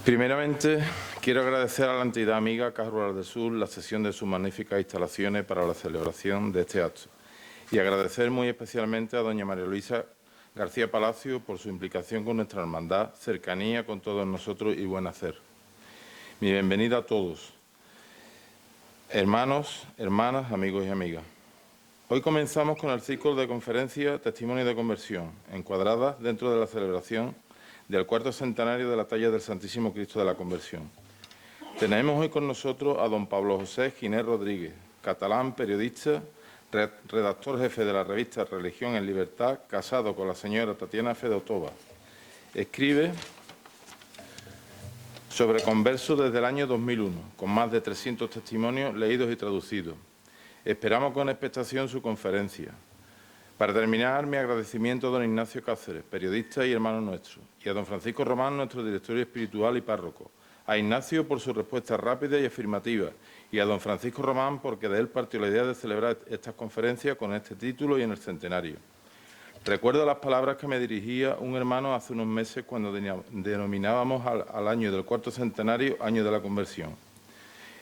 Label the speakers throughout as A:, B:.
A: Primeramente, quiero agradecer a la entidad amiga Caja Rural del Sur la cesión de sus magníficas instalaciones para la celebración de este acto y agradecer muy especialmente a doña María Luisa García Palacio por su implicación con nuestra hermandad, cercanía con todos nosotros y buen hacer. Mi bienvenida a todos, hermanos, hermanas, amigos y amigas. Hoy comenzamos con el ciclo de conferencias Testimonio de Conversión, encuadradas dentro de la celebración del cuarto centenario de la talla del Santísimo Cristo de la Conversión. Tenemos hoy con nosotros a don Pablo José Ginés Rodríguez, catalán, periodista, redactor jefe de la revista Religión en Libertad, casado con la señora Tatiana Fedotova. Escribe sobre conversos desde el año 2001, con más de 300 testimonios leídos y traducidos. Esperamos con expectación su conferencia. Para terminar, mi agradecimiento a don Ignacio Cáceres, periodista y hermano nuestro, y a don Francisco Román, nuestro director espiritual y párroco. A Ignacio por su respuesta rápida y afirmativa, y a don Francisco Román porque de él partió la idea de celebrar estas conferencias con este título y en el centenario. Recuerdo las palabras que me dirigía un hermano hace unos meses cuando denominábamos al año del cuarto centenario Año de la Conversión.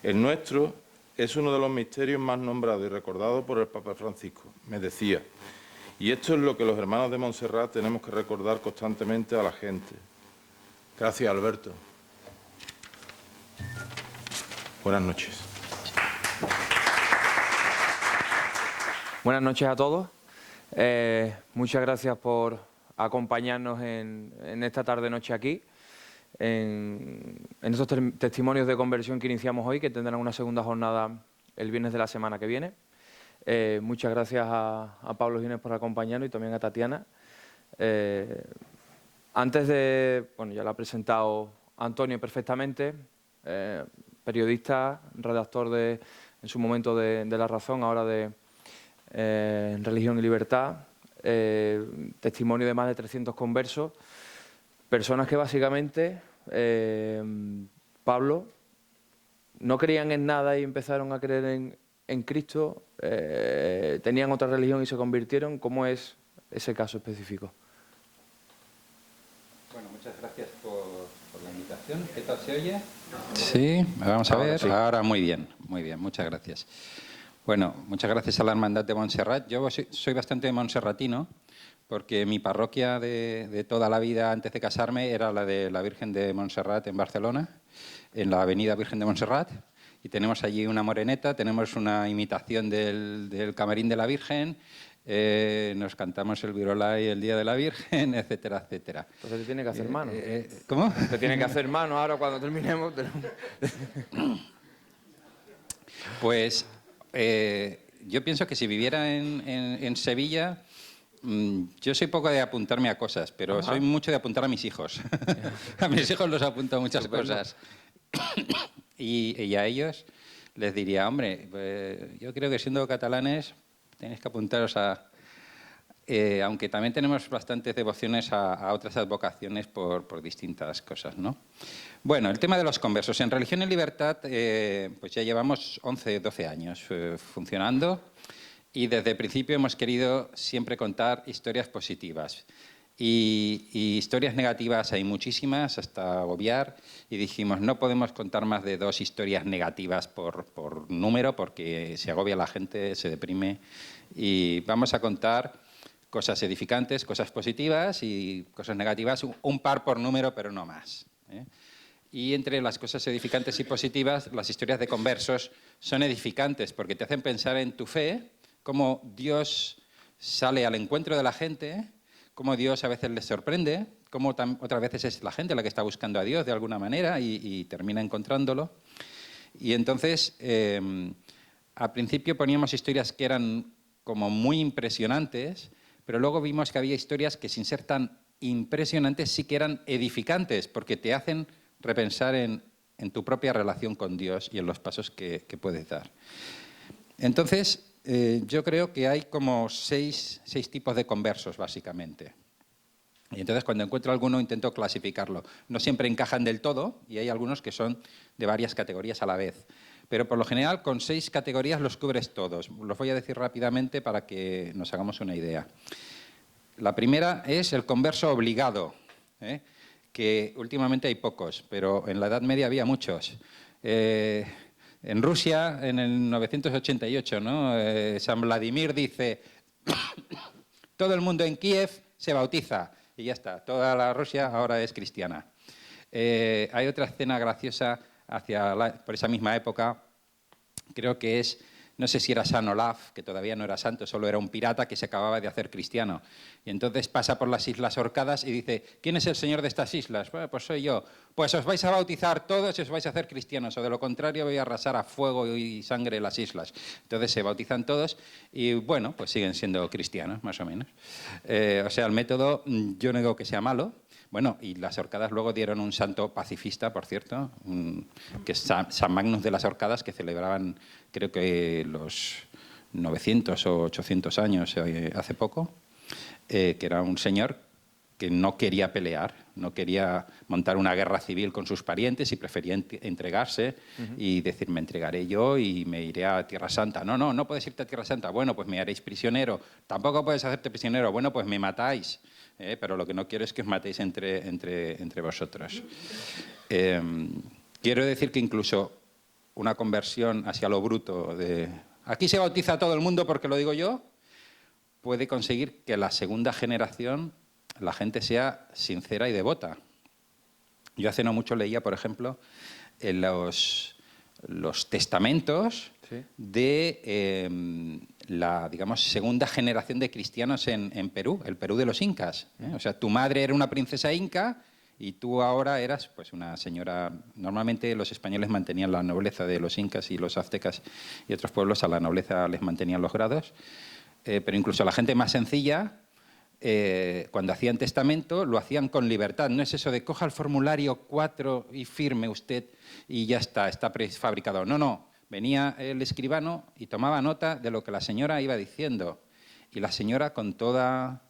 A: El nuestro es uno de los misterios más nombrados y recordados por el Papa Francisco. Me decía, y esto es lo que los hermanos de Montserrat tenemos que recordar constantemente a la gente. Gracias, Alberto. Buenas noches.
B: Buenas noches a todos. Muchas gracias por acompañarnos en esta tarde-noche aquí, en estos testimonios de conversión que iniciamos hoy, que tendrán una segunda jornada el viernes de la semana que viene. Muchas gracias a Pablo Ginés por acompañarnos y también a Tatiana. Antes de, bueno, ya lo ha presentado Antonio perfectamente, periodista, redactor en su momento de La Razón, ahora de Religión y Libertad, testimonio de más de 300 conversos, personas que básicamente, Pablo, no creían en nada y empezaron a creer en Cristo, tenían otra religión y se convirtieron. ¿Cómo es ese caso específico?
C: Bueno, muchas gracias por la invitación. ¿Qué tal se oye?
B: Sí,
C: vamos a ver.
B: Sí.
C: Ahora muy bien, muchas gracias. Bueno, muchas gracias a la Hermandad de Montserrat. Yo soy bastante monserratino porque mi parroquia de toda la vida antes de casarme era la de la Virgen de Montserrat en Barcelona, en la avenida Virgen de Montserrat. Y tenemos allí una moreneta, tenemos una imitación del camarín de la Virgen, nos cantamos el Virolai el Día de la Virgen, etcétera, etcétera.
B: Entonces te tiene que hacer mano.
C: ¿Cómo?
B: Te tiene que hacer mano ahora cuando terminemos.
C: Pues yo pienso que si viviera en Sevilla, yo soy poco de apuntarme a cosas, pero
B: Ajá.
C: soy mucho de apuntar a mis hijos. A mis hijos los apunto a muchas cosas. Y a ellos les diría, hombre, yo creo que siendo catalanes tenéis que apuntaros a... aunque también tenemos bastantes devociones a otras advocaciones por distintas cosas, ¿no? Bueno, el tema de los conversos. En Religión y Libertad pues ya llevamos 11, 12 años funcionando y desde el principio hemos querido siempre contar historias positivas. Y historias negativas hay muchísimas, hasta agobiar, y dijimos, no podemos contar más de 2 historias negativas por número, porque se agobia la gente, se deprime, y vamos a contar cosas edificantes, cosas positivas y cosas negativas, un par por número, pero no más, ¿eh? Y entre las cosas edificantes y positivas, las historias de conversos son edificantes, porque te hacen pensar en tu fe, cómo Dios sale al encuentro de la gente, cómo Dios a veces les sorprende, cómo otras veces es la gente la que está buscando a Dios de alguna manera y termina encontrándolo. Y entonces, al principio poníamos historias que eran como muy impresionantes, pero luego vimos que había historias que sin ser tan impresionantes sí que eran edificantes, porque te hacen repensar en tu propia relación con Dios y en los pasos que puedes dar. Entonces, yo creo que hay como 6 tipos de conversos, básicamente. Y entonces, cuando encuentro alguno, intento clasificarlo. No siempre encajan del todo, y hay algunos que son de varias categorías a la vez. Pero, por lo general, con 6 categorías los cubres todos. Los voy a decir rápidamente para que nos hagamos una idea. La primera es el converso obligado, que últimamente hay pocos, pero en la Edad Media había muchos. En Rusia, en el 988, ¿no? San Vladimir dice, todo el mundo en Kiev se bautiza, y ya está, toda la Rusia ahora es cristiana. Hay otra escena graciosa por esa misma época, creo que es, no sé si era San Olaf, que todavía no era santo, solo era un pirata que se acababa de hacer cristiano. Y entonces pasa por las Islas Orcadas y dice, ¿quién es el señor de estas islas? Bueno, pues soy yo. Pues os vais a bautizar todos y os vais a hacer cristianos, o de lo contrario voy a arrasar a fuego y sangre las islas. Entonces se bautizan todos y, bueno, pues siguen siendo cristianos, más o menos. O sea, el método, yo no digo que sea malo. Bueno, y las Orcadas luego dieron un santo pacifista, por cierto, que es San Magnus de las Orcadas, que celebraban, creo que los 900 o 800 años hace poco, que era un señor que no quería pelear, no quería montar una guerra civil con sus parientes y prefería entregarse y decir, me entregaré yo y me iré a Tierra Santa. No, no, no puedes irte a Tierra Santa. Bueno, pues me haréis prisionero. Tampoco puedes hacerte prisionero. Bueno, pues me matáis. Pero lo que no quiero es que os matéis entre vosotros. Quiero decir que incluso una conversión hacia lo bruto de aquí se bautiza a todo el mundo porque lo digo yo, puede conseguir que la segunda generación la gente sea sincera y devota. Yo hace no mucho leía, por ejemplo, en los testamentos de la, digamos, segunda generación de cristianos en Perú, el Perú de los incas. O sea, tu madre era una princesa inca y tú ahora eras pues una señora. Normalmente los españoles mantenían la nobleza de los incas y los aztecas y otros pueblos a la nobleza les mantenían los grados, pero incluso la gente más sencilla, cuando hacían testamento, lo hacían con libertad. No es eso de coja el formulario 4 y firme usted y ya está prefabricado. No, no. Venía el escribano y tomaba nota de lo que la señora iba diciendo. Y la señora, con toda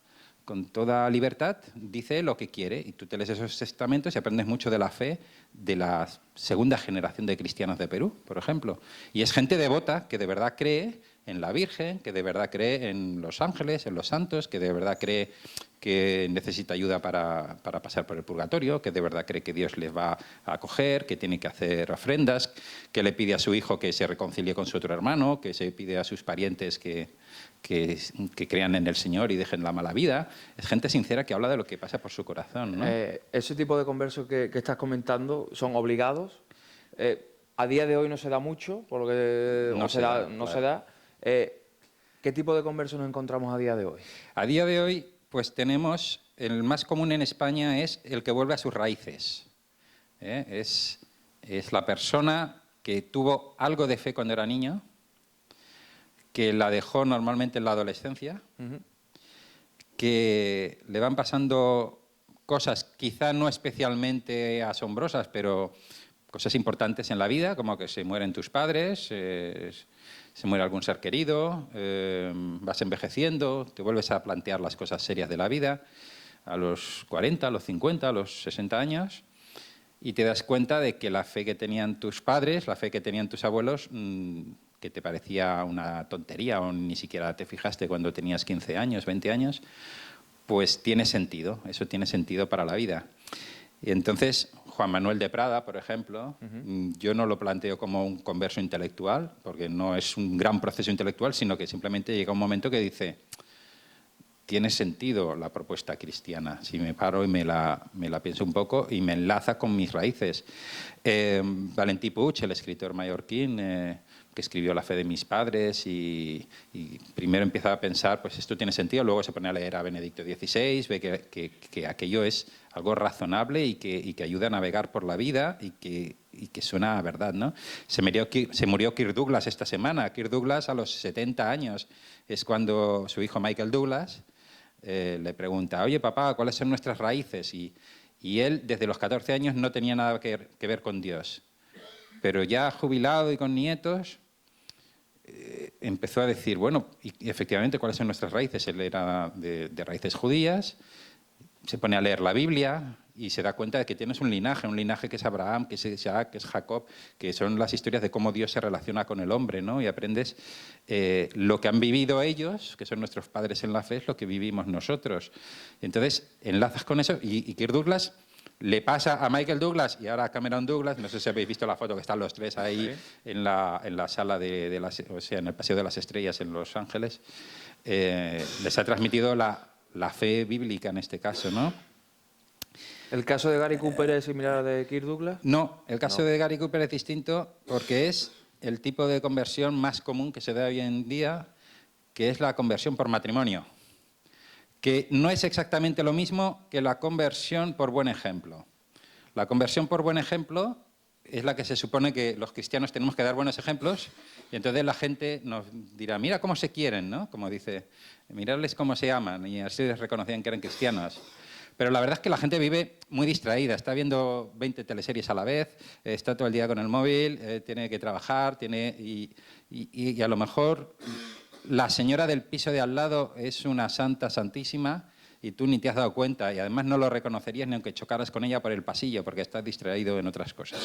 C: libertad, dice lo que quiere. Y tú te lees esos testamentos y aprendes mucho de la fe de la segunda generación de cristianos de Perú, por ejemplo. Y es gente devota que de verdad cree en la Virgen, que de verdad cree en los ángeles, en los santos, que de verdad cree que necesita ayuda para pasar por el purgatorio, que de verdad cree que Dios les va a acoger, que tiene que hacer ofrendas, que le pide a su hijo que se reconcilie con su otro hermano, que se pide a sus parientes que crean en el Señor y dejen la mala vida. Es gente sincera que habla de lo que pasa por su corazón, ¿no?
B: Ese tipo de conversos que estás comentando son obligados. A día de hoy no se da mucho, por lo que no se da. ¿Qué tipo de conversos nos encontramos a día de hoy?
C: A día de hoy, pues tenemos, el más común en España es el que vuelve a sus raíces. Es la persona que tuvo algo de fe cuando era niño, que la dejó normalmente en la adolescencia, que le van pasando cosas quizá no especialmente asombrosas, pero cosas importantes en la vida, como que se mueren tus padres, se muere algún ser querido, vas envejeciendo, te vuelves a plantear las cosas serias de la vida, a los 40, a los 50, a los 60 años, y te das cuenta de que la fe que tenían tus padres, la fe que tenían tus abuelos, que te parecía una tontería o ni siquiera te fijaste cuando tenías 15 años, 20 años, pues tiene sentido, eso tiene sentido para la vida. Y entonces, Juan Manuel de Prada, por ejemplo, yo no lo planteo como un converso intelectual, porque no es un gran proceso intelectual, sino que simplemente llega un momento que dice, tiene sentido la propuesta cristiana, si me paro y me la pienso un poco y me enlaza con mis raíces. Valentí Puig, el escritor mallorquín, que escribió La fe de mis padres y primero empieza a pensar, pues esto tiene sentido, luego se pone a leer a Benedicto XVI, ve que aquello es algo razonable y que ayuda a navegar por la vida y que suena a verdad, ¿no? Se murió Kirk Douglas esta semana. Kirk Douglas a los 70 años es cuando su hijo Michael Douglas le pregunta, oye papá, ¿cuáles son nuestras raíces? Y él desde los 14 años no tenía nada que ver con Dios. Pero ya jubilado y con nietos, empezó a decir, bueno, y efectivamente, ¿cuáles son nuestras raíces? Él era de raíces judías, se pone a leer la Biblia y se da cuenta de que tienes un linaje que es Abraham, que es Isaac, que es Jacob, que son las historias de cómo Dios se relaciona con el hombre, ¿no? Y aprendes lo que han vivido ellos, que son nuestros padres en la fe, es lo que vivimos nosotros. Entonces, enlazas con eso y Kirk Douglas Le pasa a Michael Douglas y ahora a Cameron Douglas, no sé si habéis visto la foto que están los tres ahí en la sala o sea, en el Paseo de las Estrellas en Los Ángeles. Les ha transmitido la fe bíblica en este caso, ¿no?
B: ¿El caso de Gary Cooper es similar al de Kirk Douglas?
C: No, el caso de Gary Cooper es distinto porque es el tipo de conversión más común que se da hoy en día, que es la conversión por matrimonio, que no es exactamente lo mismo que la conversión por buen ejemplo. La conversión por buen ejemplo es la que se supone que los cristianos tenemos que dar buenos ejemplos y entonces la gente nos dirá, mira cómo se quieren, ¿no? Como dice, mirarles cómo se aman y así les reconocían que eran cristianos. Pero la verdad es que la gente vive muy distraída, está viendo 20 teleseries a la vez, está todo el día con el móvil, tiene que trabajar, y a lo mejor la señora del piso de al lado es una santa santísima y tú ni te has dado cuenta y además no lo reconocerías ni aunque chocaras con ella por el pasillo porque estás distraído en otras cosas.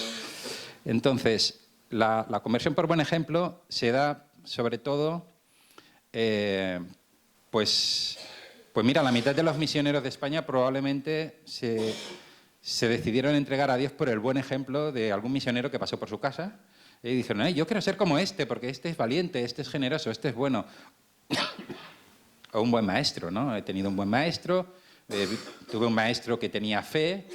C: Entonces, la conversión por buen ejemplo se da sobre todo, pues mira, la mitad de los misioneros de España probablemente se decidieron entregar a Dios por el buen ejemplo de algún misionero que pasó por su casa. Y dijeron, yo quiero ser como este, porque este es valiente, este es generoso, este es bueno. O un buen maestro, ¿no? He tenido un buen maestro, tuve un maestro que tenía fe,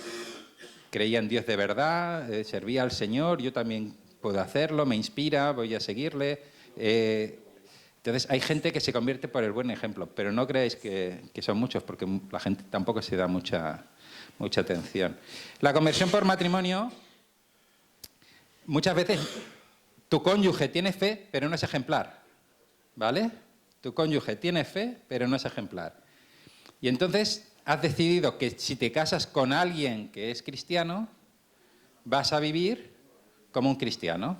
C: creía en Dios de verdad, servía al Señor, yo también puedo hacerlo, me inspira, voy a seguirle. Entonces, hay gente que se convierte por el buen ejemplo, pero no creáis que son muchos, porque la gente tampoco se da mucha atención. La conversión por matrimonio, muchas veces tu cónyuge tiene fe, pero no es ejemplar, ¿vale? Tu cónyuge tiene fe, pero no es ejemplar. Y entonces has decidido que si te casas con alguien que es cristiano, vas a vivir como un cristiano.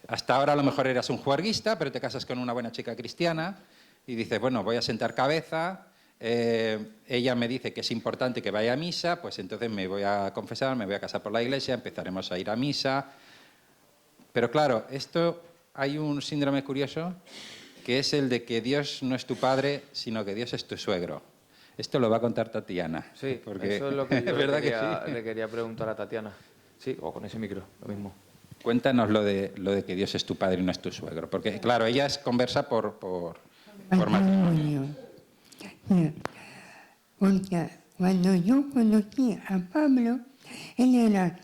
C: Hasta ahora a lo mejor eras un juerguista, pero te casas con una buena chica cristiana y dices, bueno, voy a sentar cabeza, ella me dice que es importante que vaya a misa, pues entonces me voy a confesar, me voy a casar por la iglesia, empezaremos a ir a misa. Pero claro, hay un síndrome curioso que es el de que Dios no es tu padre, sino que Dios es tu suegro. Esto lo va a contar Tatiana.
B: Sí,
C: porque
B: eso es lo que yo
C: ¿verdad
B: le quería preguntar a Tatiana. Sí, o con ese micro, lo mismo.
C: Cuéntanos lo de que Dios es tu padre y no es tu suegro. Porque, claro, ella es conversa por matrimonio.
D: Sí, porque cuando yo conocí a Pablo, él era...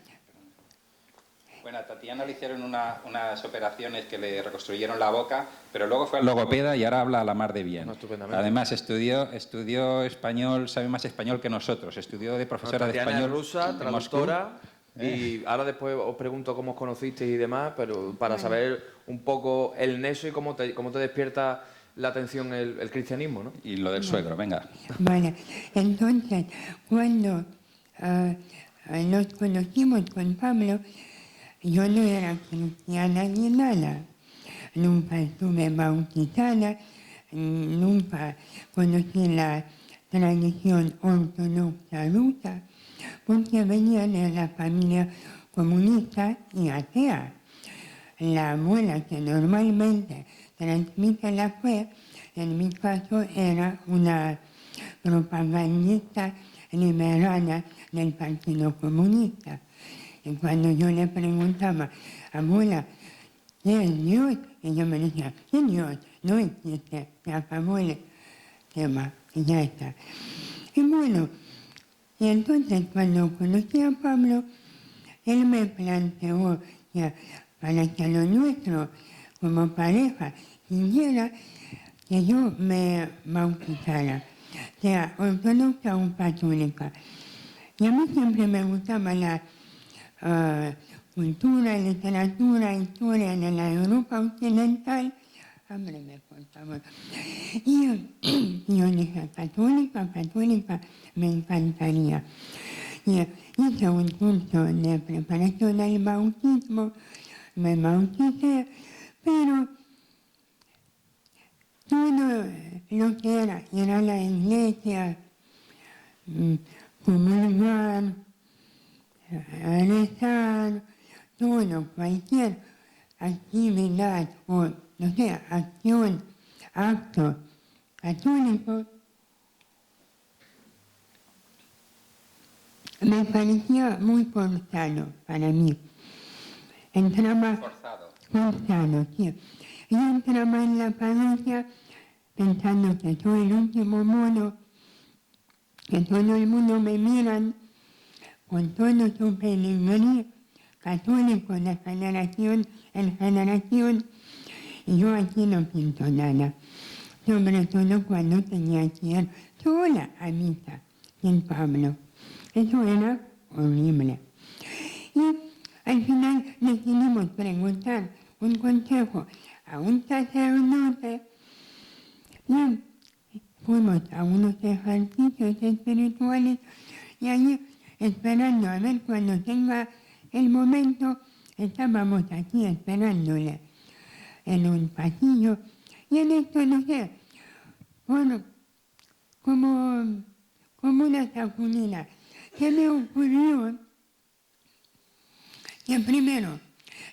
C: Bueno, a Tatiana le hicieron unas operaciones que le reconstruyeron la boca, pero luego fue al logopeda y ahora habla a la mar de bien.
B: No, estupendamente.
C: Además, estudió español, sabe más español que nosotros. Estudió de profesora de
B: Tatiana
C: español.
B: es rusa,
C: en
B: traductora,
C: Moscú.
B: y ahora después os pregunto cómo os conocisteis y demás, pero para saber un poco el nexo y cómo te despierta la atención el cristianismo, ¿no?
C: Y lo del suegro, venga.
D: Vale, entonces, cuando nos conocimos con Pablo, yo no era cristiana ni nada. Nunca estuve bautizada, nunca conocí la tradición ortodoxa rusa, porque venía de la familia comunista y atea. La abuela que normalmente transmite la fe, en mi caso era una propagandista liberada del Partido Comunista. Y cuando yo le preguntaba, abuela, ¿qué es Dios? Y yo me decía, ¿qué Dios? No existe, se acabó el tema, y ya está. Y bueno, y entonces cuando conocí a Pablo, él me planteó que para que lo nuestro como pareja siguiera, que yo me bautizara, sea ortodoxa o católica. Y a mí siempre me gustaba la cultura, literatura, historia de la Europa occidental. Ábreme, por favor. Y yo dije, católica, me encantaría. Y hice un curso de preparación al bautismo, me bauticé, pero todo lo que era ir a la iglesia, comulgar, rezar, todo, cualquier actividad o, no sé, acción, acto católico, me parecía muy forzado para mí. Entraba forzado, sí. Yo entraba en la parroquia pensando que soy el último mono, que todo el mundo me miran con todo su pedigrí católico de generación en generación, y yo aquí no pinto nada, sobre todo cuando tenía que ir sola a misa sin Pablo. Eso era horrible. Y al final decidimos preguntar un consejo a un sacerdote y fuimos a unos ejercicios espirituales y allí, esperando a ver cuando tenga el momento, estábamos aquí esperándole en un pasillo y en esto, no sé, bueno, como una sacudida, se me ocurrió que primero,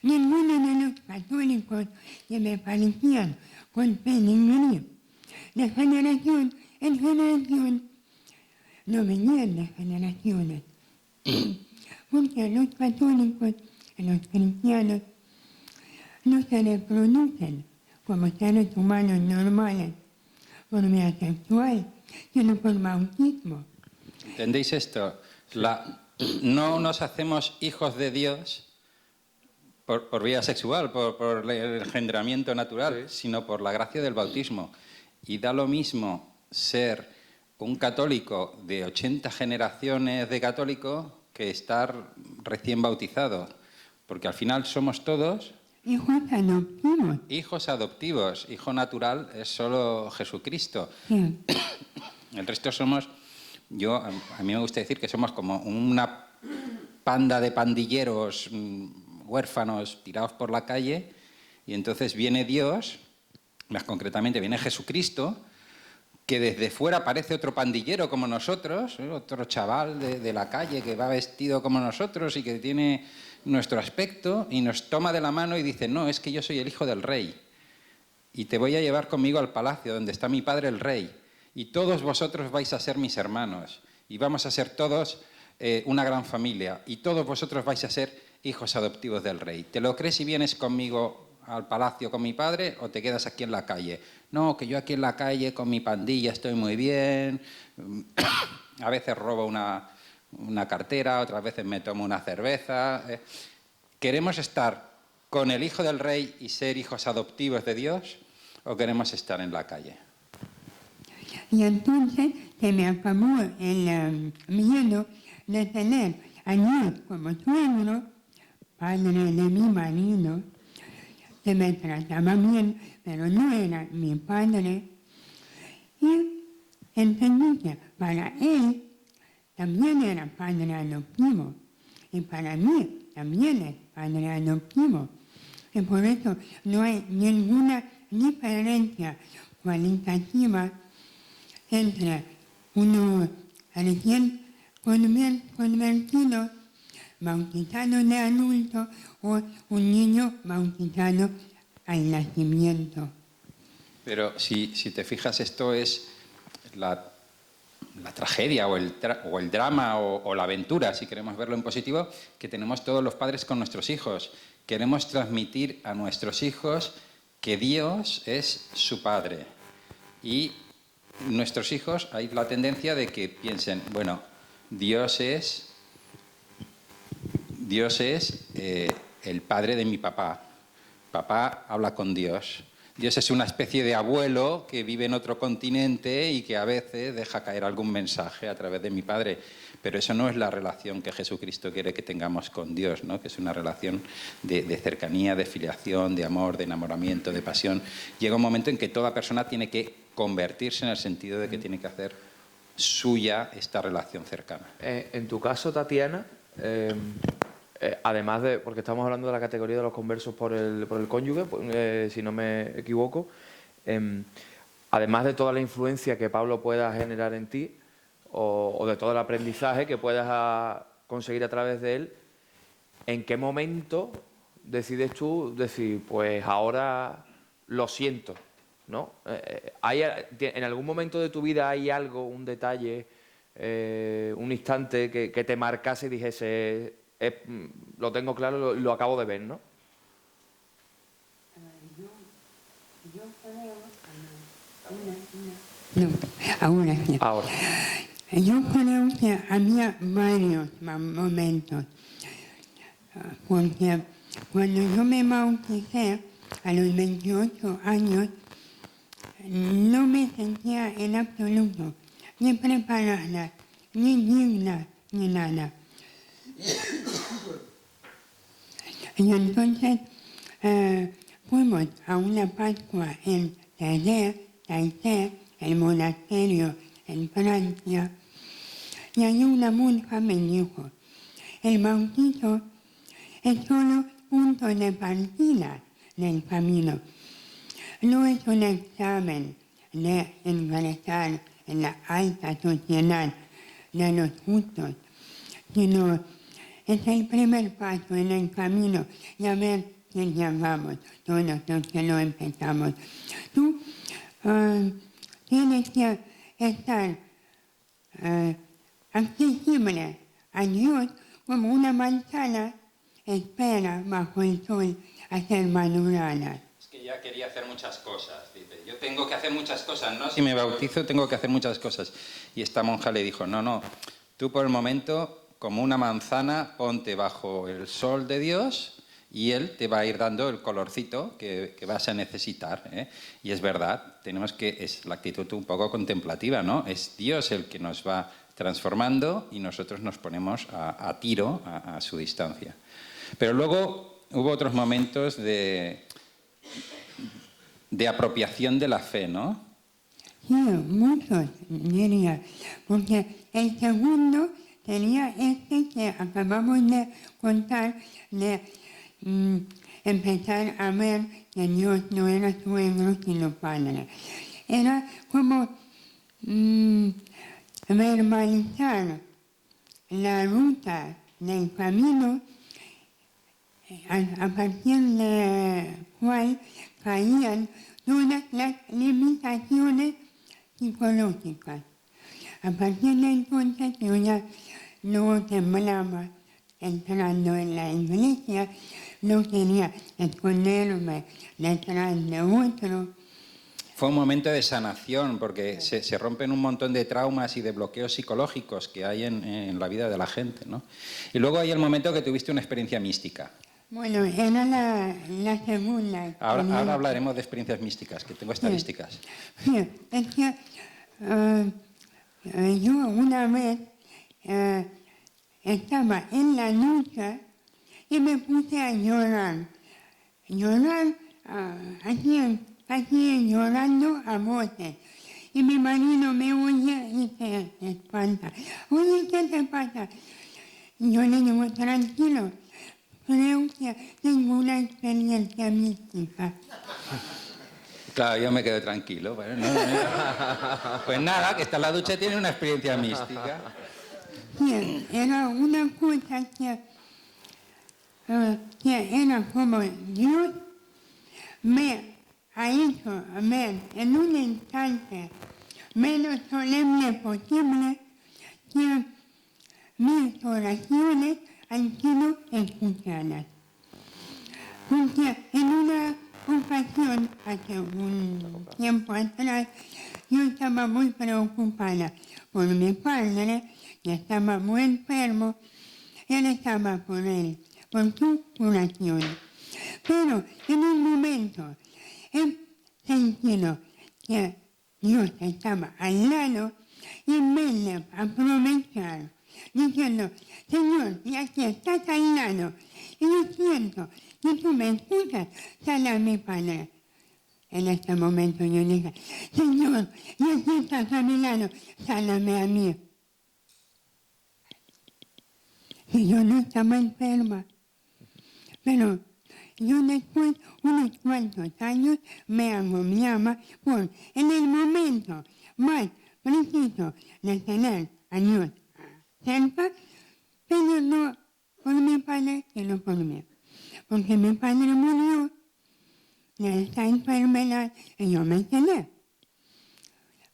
D: ninguno de los católicos que me parecían con pedigrí de generación en generación, no venían de generaciones, porque los católicos, los cristianos, no se reproducen como seres humanos normales por vía sexual, sino por bautismo.
C: ¿Entendéis esto? No nos hacemos hijos de Dios por vía sexual, por el engendramiento natural, sí, sino por la gracia del bautismo. Y da lo mismo ser un católico de 80 generaciones de católicos que estar recién bautizado, porque al final somos todos
D: hijos adoptivos.
C: Hijos adoptivos. Hijo natural es solo Jesucristo.
D: Sí.
C: El resto somos, a mí me gusta decir que somos como una panda de pandilleros huérfanos tirados por la calle, y entonces viene Dios, más concretamente viene Jesucristo, que desde fuera parece otro pandillero como nosotros, otro chaval de la calle que va vestido como nosotros y que tiene nuestro aspecto, y nos toma de la mano y dice: no, es que yo soy el hijo del rey y te voy a llevar conmigo al palacio donde está mi padre el rey, y todos vosotros vais a ser mis hermanos y vamos a ser todos una gran familia, y todos vosotros vais a ser hijos adoptivos del rey. ¿Te lo crees y vienes conmigo al palacio con mi padre, o te quedas aquí en la calle? No, que yo aquí en la calle con mi pandilla estoy muy bien, a veces robo una cartera, otras veces me tomo una cerveza. ¿Queremos estar con el hijo del rey y ser hijos adoptivos de Dios, o queremos estar en la calle?
D: Y entonces se me acabó el miedo de tener a Dios como suegro, padre de mi marido, que me trataba bien, pero no era mi padre. Y entendí que para él también era padre adoptivo, y para mí también es padre adoptivo. Y por eso no hay ninguna diferencia cualitativa entre uno recién convertido, bautizado de adulto, o un niño bautizado al nacimiento.
C: Pero si te fijas, esto es la tragedia o el drama o la aventura, si queremos verlo en positivo, que tenemos todos los padres con nuestros hijos. Queremos transmitir a nuestros hijos que Dios es su Padre. Y nuestros hijos, hay la tendencia de que piensen: bueno, Dios es el padre de mi papá. Papá habla con Dios. Dios es una especie de abuelo que vive en otro continente y que a veces deja caer algún mensaje a través de mi padre. Pero eso no es la relación que Jesucristo quiere que tengamos con Dios, ¿no? Que es una relación de cercanía, de filiación, de amor, de enamoramiento, de pasión. Llega un momento en que toda persona tiene que convertirse, en el sentido de que tiene que hacer suya esta relación cercana.
B: En tu caso, Tatiana, además de, porque estamos hablando de la categoría de los conversos por el cónyuge, si no me equivoco, además de toda la influencia que Pablo pueda generar en ti, o de todo el aprendizaje que puedas conseguir a través de él, ¿en qué momento decides tú decir: pues ahora lo siento, ¿no? ¿En algún momento de tu vida hay algo, un detalle un instante que te marcase y dijese, lo tengo claro, lo acabo de ver, ¿no?
D: Yo creo... No, ahora sí.
B: Ahora.
D: Yo creo que había varios momentos, porque cuando yo me bauticé a los 28 años, no me sentía en absoluto ni preparada, ni digna, ni nada. Y entonces fuimos a una Pascua en Taizé, el monasterio en Francia, y allí una monja me dijo, el bautizo es solo punto de partida del camino. No es un examen de ingresar en la alta sociedad de los justos, sino es el primer paso en el camino y a ver si llegamos todos los que lo empezamos. Tú tienes que estar accesible a Dios como una manzana espera bajo el sol a ser madurada.
C: Es que ella quería hacer muchas cosas, dice, yo tengo que hacer muchas cosas, ¿no? Si me bautizo tengo que hacer muchas cosas. Y esta monja le dijo, no, tú por el momento, como una manzana, ponte bajo el sol de Dios y Él te va a ir dando el colorcito que vas a necesitar, ¿eh? Y es verdad, es la actitud un poco contemplativa, ¿no? Es Dios el que nos va transformando y nosotros nos ponemos a tiro a su distancia. Pero luego hubo otros momentos de apropiación de la fe, ¿no?
D: Sí, muchos, diría, porque el segundo sería este que acabamos de contar, de empezar a ver que Dios no era suegro sino padre. Era como verbalizar la ruta del camino a partir de cual caían todas las limitaciones psicológicas. A partir de entonces yo ya no temblaba entrando en la iglesia, no quería esconderme detrás de otro.
C: Fue un momento de sanación porque se rompen un montón de traumas y de bloqueos psicológicos que hay en la vida de la gente, ¿no? Y luego hay el momento que tuviste una experiencia mística.
D: Bueno, era la segunda.
C: Ahora hablaremos de experiencias místicas, que tengo estadísticas.
D: Sí, es que yo una vez estaba en la ducha y me puse a llorar. Llorar así llorando a voces. Y mi marido me oye y se espanta. Oye, ¿qué te pasa? Y yo le digo, tranquilo, creo que tengo una experiencia mística.
C: Claro, yo me quedo tranquilo. Bueno, pues nada, que está en la ducha y tiene una experiencia mística.
D: Sí, era una cosa que era como Dios me ha hecho ver en un instante menos solemne posible que mis oraciones han sido escuchadas. Porque en una ocasión, hace un tiempo atrás, yo estaba muy preocupada por mi padre, que estaba muy enfermo, y estaba por él, por su curación. Pero en un momento he sentido que Dios estaba al lado y en vez de aprovechar, diciendo, Señor, ya que estás al lado, y yo siento que tú me escuchas, sal a mi Padre. En este momento yo dije, Señor, ya que estás a mi lado, sálame a mí. Y yo no estaba enferma, pero yo después, unos cuantos años, me agobiaba por, en el momento más preciso de tener a Dios cerca, pero no por mi padre, sino por mí. Porque mi padre murió de esta enfermedad y yo me quedé.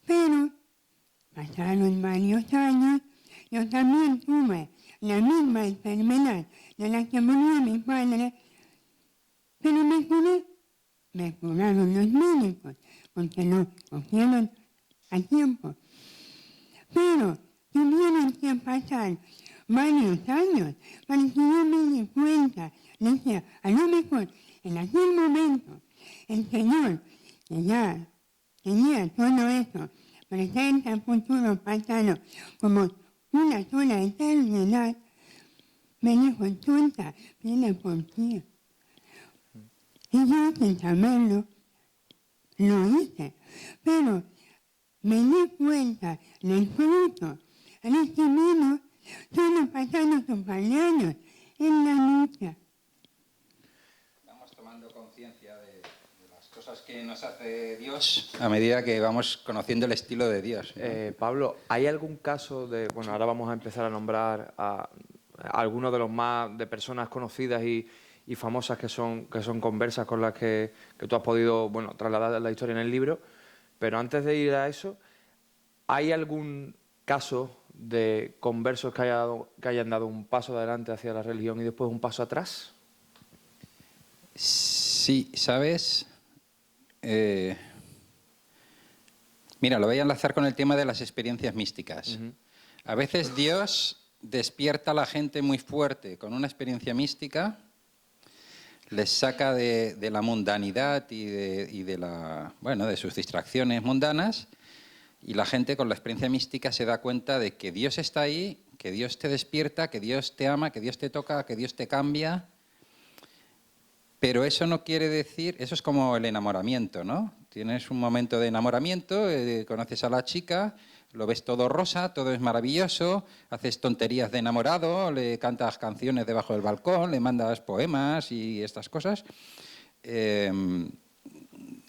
D: Pero Pasaron varios años, yo también tuve la misma enfermedad de la que murió mi padre, pero me curé. Me curaron los médicos, porque lo cogieron a tiempo. Pero tuvieron que pasar varios años para que yo me di cuenta. Decía, a lo mejor en aquel momento el Señor, que ya tenía todo eso, presente, futuro, pasado, como una sola eternidad, me dijo, tonta, viene por ti. Y yo, sin saberlo, lo hice. Pero me di cuenta del fruto recibido solo pasando un par de años en la lucha.
C: Vamos tomando conciencia de las cosas que nos hace Dios a medida que vamos conociendo el estilo de Dios, ¿no?
B: Pablo, ¿hay algún caso de, bueno, ahora vamos a empezar a nombrar a algunos de los más, de personas conocidas y famosas que son conversas con las que tú has podido, bueno, trasladar la historia en el libro, pero antes de ir a eso, ¿hay algún caso de conversos que hayan dado un paso adelante hacia la religión y después un paso atrás?
C: Sí, ¿sabes? Mira, lo voy a enlazar con el tema de las experiencias místicas. A veces Dios despierta a la gente muy fuerte con una experiencia mística, les saca de la mundanidad y de sus distracciones mundanas, y la gente con la experiencia mística se da cuenta de que Dios está ahí, que Dios te despierta, que Dios te ama, que Dios te toca, que Dios te cambia. Pero eso no quiere decir, eso es como el enamoramiento, ¿no? Tienes un momento de enamoramiento, conoces a la chica, lo ves todo rosa, todo es maravilloso, haces tonterías de enamorado, le cantas canciones debajo del balcón, le mandas poemas y estas cosas.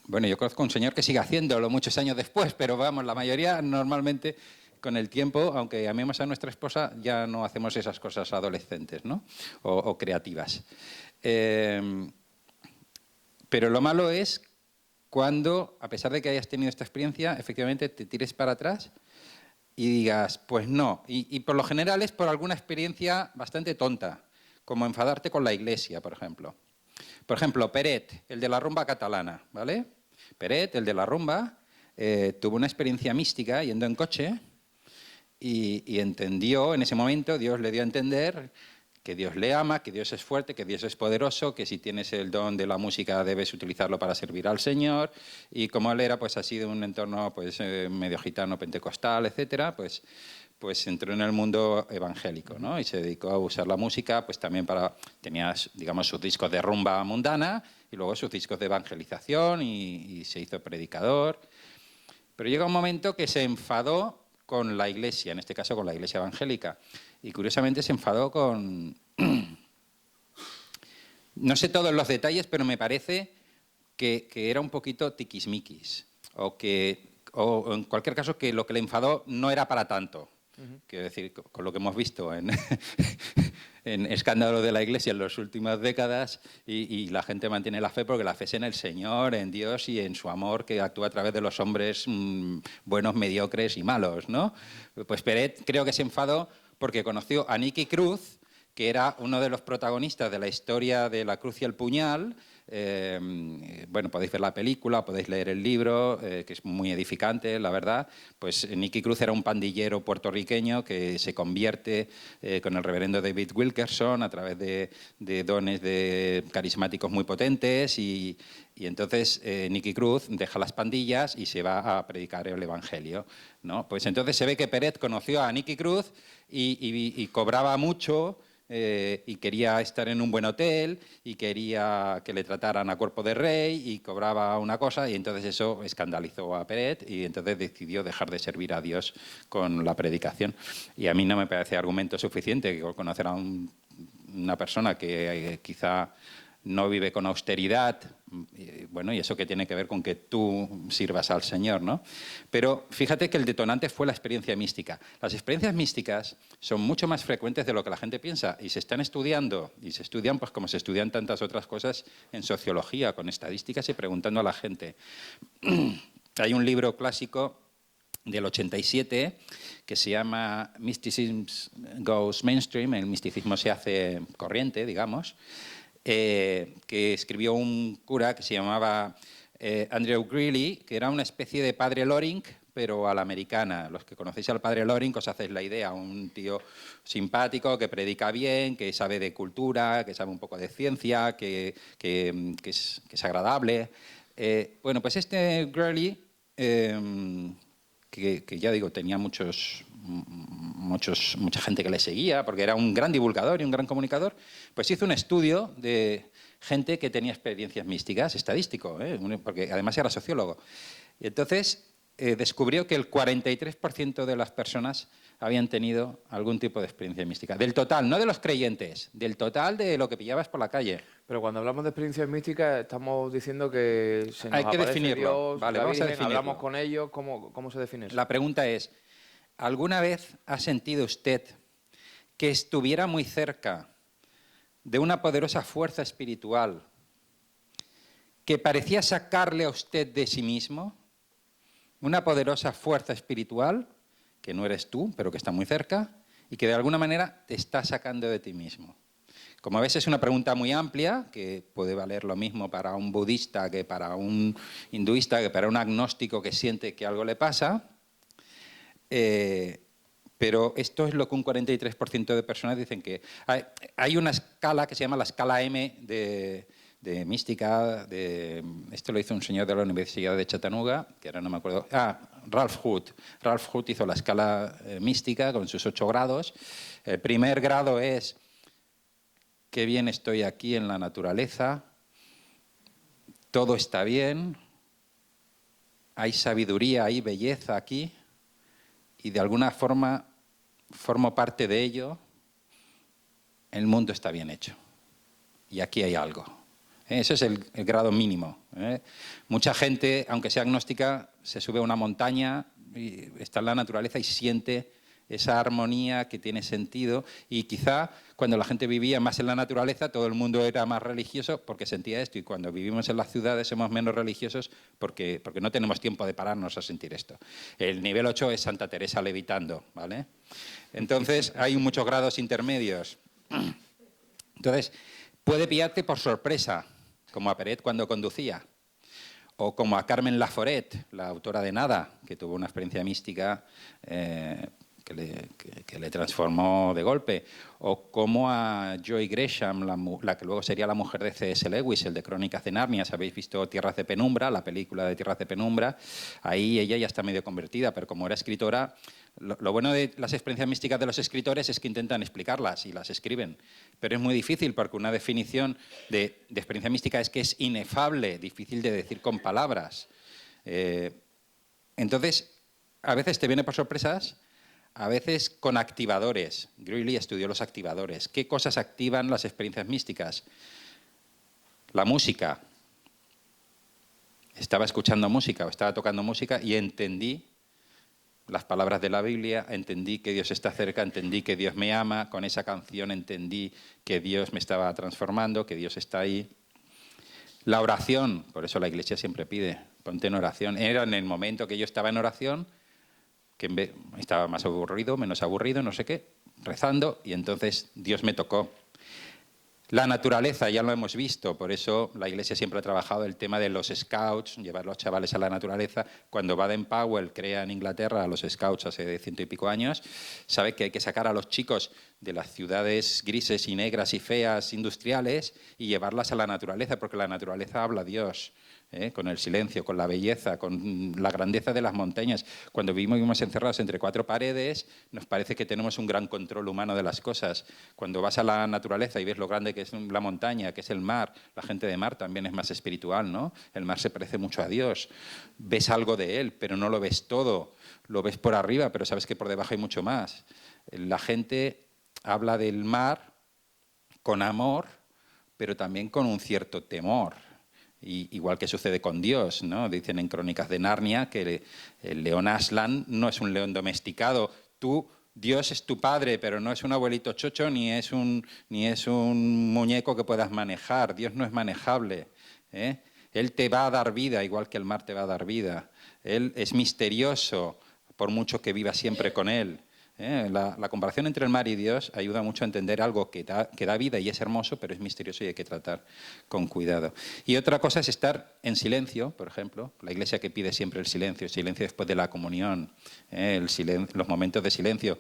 C: Bueno, yo conozco un señor que sigue haciéndolo muchos años después, pero vamos, la mayoría normalmente con el tiempo, aunque amemos a nuestra esposa, ya no hacemos esas cosas adolescentes, ¿no? O creativas. Pero lo malo es cuando, a pesar de que hayas tenido esta experiencia, efectivamente te tires para atrás y digas, pues no. Y por lo general es por alguna experiencia bastante tonta, como enfadarte con la iglesia, por ejemplo. Por ejemplo, Peret, el de la rumba catalana, ¿vale? Peret, el de la rumba, tuvo una experiencia mística yendo en coche y entendió en ese momento, Dios le dio a entender que Dios le ama, que Dios es fuerte, que Dios es poderoso, que si tienes el don de la música debes utilizarlo para servir al Señor. Y como él era pues así de un entorno pues medio gitano, pentecostal, etcétera, pues entró en el mundo evangélico, ¿no? Y se dedicó a usar la música pues también para, tenía digamos sus discos de rumba mundana y luego sus discos de evangelización y se hizo predicador. Pero llega un momento que se enfadó con la iglesia, en este caso con la iglesia evangélica. Y curiosamente se enfadó con... No sé todos los detalles, pero me parece que era un poquito tiquismiquis. O en cualquier caso que lo que le enfadó no era para tanto. Quiero decir, con lo que hemos visto en escándalos de la Iglesia en las últimas décadas, y la gente mantiene la fe porque la fe es en el Señor, en Dios y en su amor que actúa a través de los hombres buenos, mediocres y malos, ¿no? Pues Peret creo que se enfadó porque conoció a Nicky Cruz, que era uno de los protagonistas de la historia de la cruz y el puñal. Bueno, podéis ver la película, podéis leer el libro, que es muy edificante, la verdad. Pues Nicky Cruz era un pandillero puertorriqueño que se convierte con el reverendo David Wilkerson a través de dones carismáticos muy potentes y entonces Nicky Cruz deja las pandillas y se va a predicar el Evangelio, ¿no? Pues entonces se ve que Peret conoció a Nicky Cruz y cobraba mucho. Y quería estar en un buen hotel y quería que le trataran a cuerpo de rey y cobraba una cosa y entonces eso escandalizó a Peret y entonces decidió dejar de servir a Dios con la predicación. Y a mí no me parece argumento suficiente que conocer a una persona que quizá no vive con austeridad, bueno, y eso que tiene que ver con que tú sirvas al Señor, ¿no? Pero fíjate que el detonante fue la experiencia mística. Las experiencias místicas son mucho más frecuentes de lo que la gente piensa y se están estudiando, y se estudian pues como se estudian tantas otras cosas en sociología, con estadísticas y preguntando a la gente. Hay un libro clásico del 87, que se llama Mysticism Goes Mainstream, el misticismo se hace corriente, digamos, que escribió un cura que se llamaba Andrew Greeley, que era una especie de padre Loring, pero a la americana. Los que conocéis al padre Loring os hacéis la idea, un tío simpático, que predica bien, que sabe de cultura, que sabe un poco de ciencia, que es agradable. Bueno, pues este Greeley, que ya digo, tenía mucha gente que le seguía, porque era un gran divulgador y un gran comunicador, pues hizo un estudio de gente que tenía experiencias místicas, estadístico, porque además era sociólogo. Y entonces descubrió que el 43% de las personas habían tenido algún tipo de experiencia mística. Del total, no de los creyentes, del total de lo que pillabas por la calle.
B: Pero cuando hablamos de experiencias místicas, estamos diciendo que se nos
C: Hay que
B: aparece
C: definirlo.
B: Dios,
C: Vale,
B: la
C: vamos a
B: Virgen,
C: definirlo.
B: hablamos con ellos, ¿cómo se define eso?
C: La pregunta es, ¿alguna vez ha sentido usted que estuviera muy cerca de una poderosa fuerza espiritual que parecía sacarle a usted de sí mismo? Una poderosa fuerza espiritual, que no eres tú, pero que está muy cerca, y que de alguna manera te está sacando de ti mismo. Como ves, es una pregunta muy amplia, que puede valer lo mismo para un budista que para un hinduista, que para un agnóstico que siente que algo le pasa, pero esto es lo que un 43% de personas dicen que... Hay una escala que se llama la escala M de mística, esto lo hizo un señor de la Universidad de Chattanooga, que ahora no me acuerdo, Ralph Hood. Ralph Hood hizo la escala mística con sus 8 grados. El primer grado es, qué bien estoy aquí en la naturaleza, todo está bien, hay sabiduría, hay belleza aquí, y de alguna forma formo parte de ello, el mundo está bien hecho, y aquí hay algo. Ese es el grado mínimo. Mucha gente, aunque sea agnóstica, se sube a una montaña, y está en la naturaleza y siente esa armonía que tiene sentido, y quizá cuando la gente vivía más en la naturaleza todo el mundo era más religioso porque sentía esto, y cuando vivimos en las ciudades somos menos religiosos porque no tenemos tiempo de pararnos a sentir esto. El nivel 8 es Santa Teresa levitando, ¿vale? Entonces hay muchos grados intermedios. Entonces puede pillarte por sorpresa, como a Peret cuando conducía, o como a Carmen Laforet, la autora de Nada, que tuvo una experiencia mística que le transformó de golpe, o como a Joy Gresham, la que luego sería la mujer de C.S. Lewis, el de Crónicas de Narnia. Si habéis visto Tierras de Penumbra, la película de Tierras de Penumbra, ahí ella ya está medio convertida, pero como era escritora, lo bueno de las experiencias místicas de los escritores es que intentan explicarlas y las escriben, pero es muy difícil porque una definición de experiencia mística es que es inefable, difícil de decir con palabras. Entonces, a veces te viene por sorpresas, a veces con activadores. Greeley estudió los activadores. ¿Qué cosas activan las experiencias místicas? La música. Estaba escuchando música o estaba tocando música y entendí las palabras de la Biblia, entendí que Dios está cerca, entendí que Dios me ama, con esa canción entendí que Dios me estaba transformando, que Dios está ahí. La oración, por eso la Iglesia siempre pide, ponte en oración. Era en el momento que yo estaba en oración, que estaba más aburrido, menos aburrido, no sé qué, rezando, y entonces Dios me tocó. La naturaleza, ya lo hemos visto, por eso la Iglesia siempre ha trabajado el tema de los scouts, llevar a los chavales a la naturaleza. Cuando Baden-Powell crea en Inglaterra a los scouts hace 100 y pico años, sabe que hay que sacar a los chicos de las ciudades grises y negras y feas industriales y llevarlas a la naturaleza, porque la naturaleza habla a Dios. Con el silencio, con la belleza, con la grandeza de las montañas. Cuando vivimos encerrados entre 4 paredes, nos parece que tenemos un gran control humano de las cosas. Cuando vas a la naturaleza y ves lo grande que es la montaña, que es el mar, la gente de mar también es más espiritual, ¿no? El mar se parece mucho a Dios. Ves algo de él, pero no lo ves todo. Lo ves por arriba, pero sabes que por debajo hay mucho más. La gente habla del mar con amor, pero también con un cierto temor. Igual que sucede con Dios, ¿no? Dicen en Crónicas de Narnia que el león Aslan no es un león domesticado. Dios es tu padre, pero no es un abuelito chocho ni es un muñeco que puedas manejar. Dios no es manejable, Él te va a dar vida, igual que el mar te va a dar vida. Él es misterioso, por mucho que viva siempre con Él. La comparación entre el mar y Dios ayuda mucho a entender algo que da vida y es hermoso, pero es misterioso y hay que tratar con cuidado. Y otra cosa es estar en silencio, por ejemplo, la Iglesia que pide siempre el silencio después de la comunión, los momentos de silencio.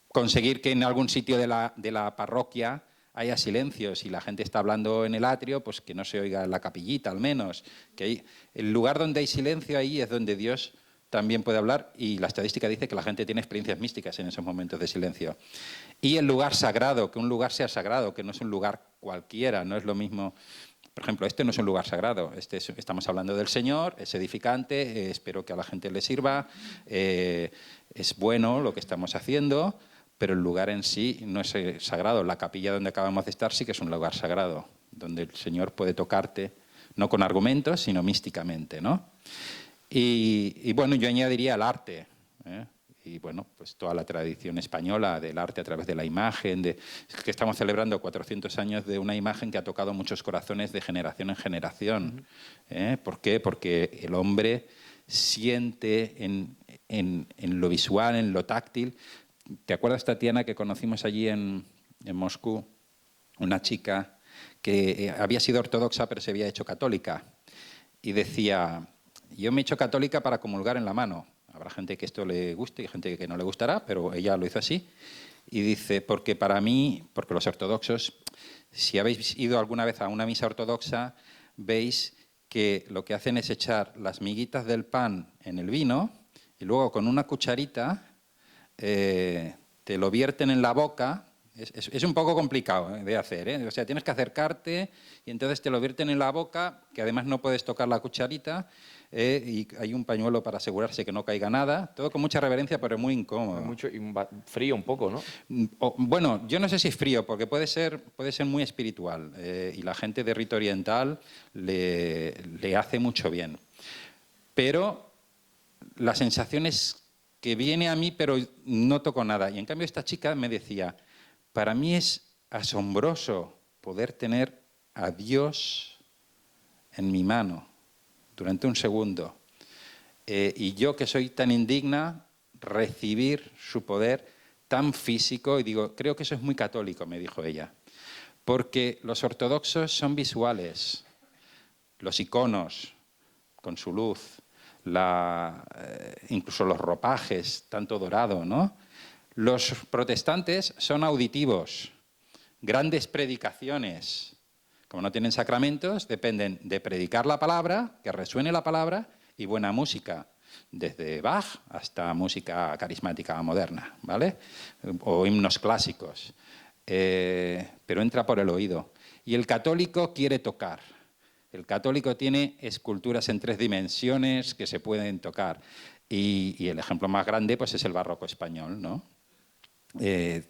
C: Conseguir que en algún sitio de la parroquia haya silencio. Si la gente está hablando en el atrio, pues que no se oiga en la capillita al menos. El lugar donde hay silencio, ahí es donde Dios también puede hablar, y la estadística dice que la gente tiene experiencias místicas en esos momentos de silencio. Y el lugar sagrado, que un lugar sea sagrado, que no es un lugar cualquiera, no es lo mismo. Por ejemplo, este no es un lugar sagrado, estamos hablando del Señor, es edificante, espero que a la gente le sirva, es bueno lo que estamos haciendo, pero el lugar en sí no es sagrado. La capilla donde acabamos de estar sí que es un lugar sagrado, donde el Señor puede tocarte, no con argumentos, sino místicamente, ¿no? Y bueno, yo añadiría el arte, y bueno, pues toda la tradición española del arte a través de la imagen, que estamos celebrando 400 años de una imagen que ha tocado muchos corazones de generación en generación. ¿Por qué? Porque el hombre siente en lo visual, en lo táctil. ¿Te acuerdas, Tatiana, que conocimos allí en Moscú una chica que había sido ortodoxa pero se había hecho católica? Y decía: yo me he hecho católica para comulgar en la mano. Habrá gente que esto le guste y gente que no le gustará, pero ella lo hizo así. Y dice, porque para mí, porque los ortodoxos, si habéis ido alguna vez a una misa ortodoxa, veis que lo que hacen es echar las miguitas del pan en el vino y luego con una cucharita te lo vierten en la boca. Es un poco complicado de hacer, O sea, tienes que acercarte y entonces te lo vierten en la boca, que además no puedes tocar la cucharita, y hay un pañuelo para asegurarse que no caiga nada. Todo con mucha reverencia, pero muy incómodo.
B: Y frío un poco, ¿no?
C: Bueno, yo no sé si es frío, porque puede ser muy espiritual, y la gente de rito oriental le hace mucho bien. Pero la sensación es que viene a mí, pero no toco nada. Y en cambio esta chica me decía: para mí es asombroso poder tener a Dios en mi mano durante un segundo. Y yo, que soy tan indigna, recibir su poder tan físico. Y digo, creo que eso es muy católico, me dijo ella. Porque los ortodoxos son visuales. Los iconos, con su luz, incluso los ropajes, tanto dorado, ¿no? Los protestantes son auditivos, grandes predicaciones. Como no tienen sacramentos, dependen de predicar la palabra, que resuene la palabra, y buena música, desde Bach hasta música carismática moderna, ¿vale? O himnos clásicos. Pero entra por el oído. Y el católico quiere tocar. El católico tiene esculturas en 3 dimensiones que se pueden tocar. Y el ejemplo más grande, pues, es el barroco español, ¿no?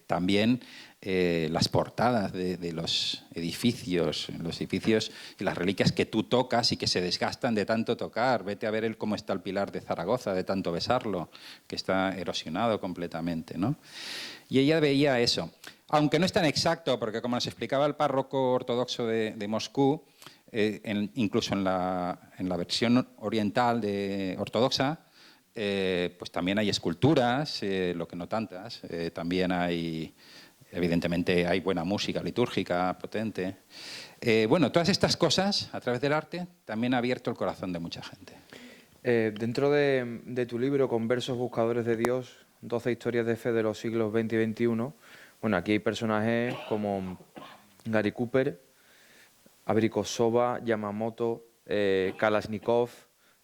C: También las portadas de los edificios y las reliquias que tú tocas y que se desgastan de tanto tocar. Vete a ver cómo está el Pilar de Zaragoza, de tanto besarlo, que está erosionado completamente, ¿no? Y ella veía eso. Aunque no es tan exacto, porque como nos explicaba el párroco ortodoxo de Moscú, incluso en la versión oriental ortodoxa, pues también hay esculturas, lo que no tantas, también evidentemente hay buena música litúrgica potente. Bueno, todas estas cosas, a través del arte, también ha abierto el corazón de mucha gente.
B: Dentro de tu libro, Conversos Buscadores de Dios, 12 historias de fe de los siglos XX y XXI, bueno, aquí hay personajes como Gary Cooper, Abrikosova, Yamamoto, Kalashnikov,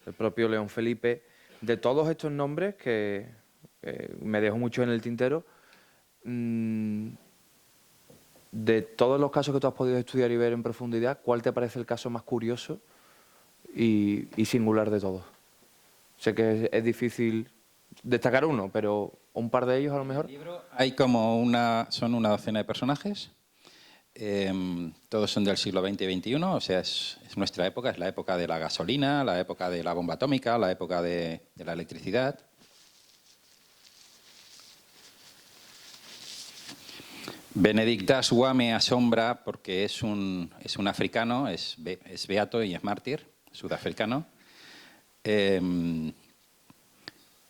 B: el propio León Felipe. De todos estos nombres, que me dejo mucho en el tintero, de todos los casos que tú has podido estudiar y ver en profundidad, ¿cuál te parece el caso más curioso y singular de todos? Sé que es difícil destacar uno, pero un par de ellos a lo mejor.
C: En el libro hay son una docena de personajes. Todos son del siglo XX y XXI, o sea, es nuestra época, es la época de la gasolina, la época de la bomba atómica, la época de la electricidad. Benedict Daswa me asombra porque es un africano, es beato y es mártir, sudafricano.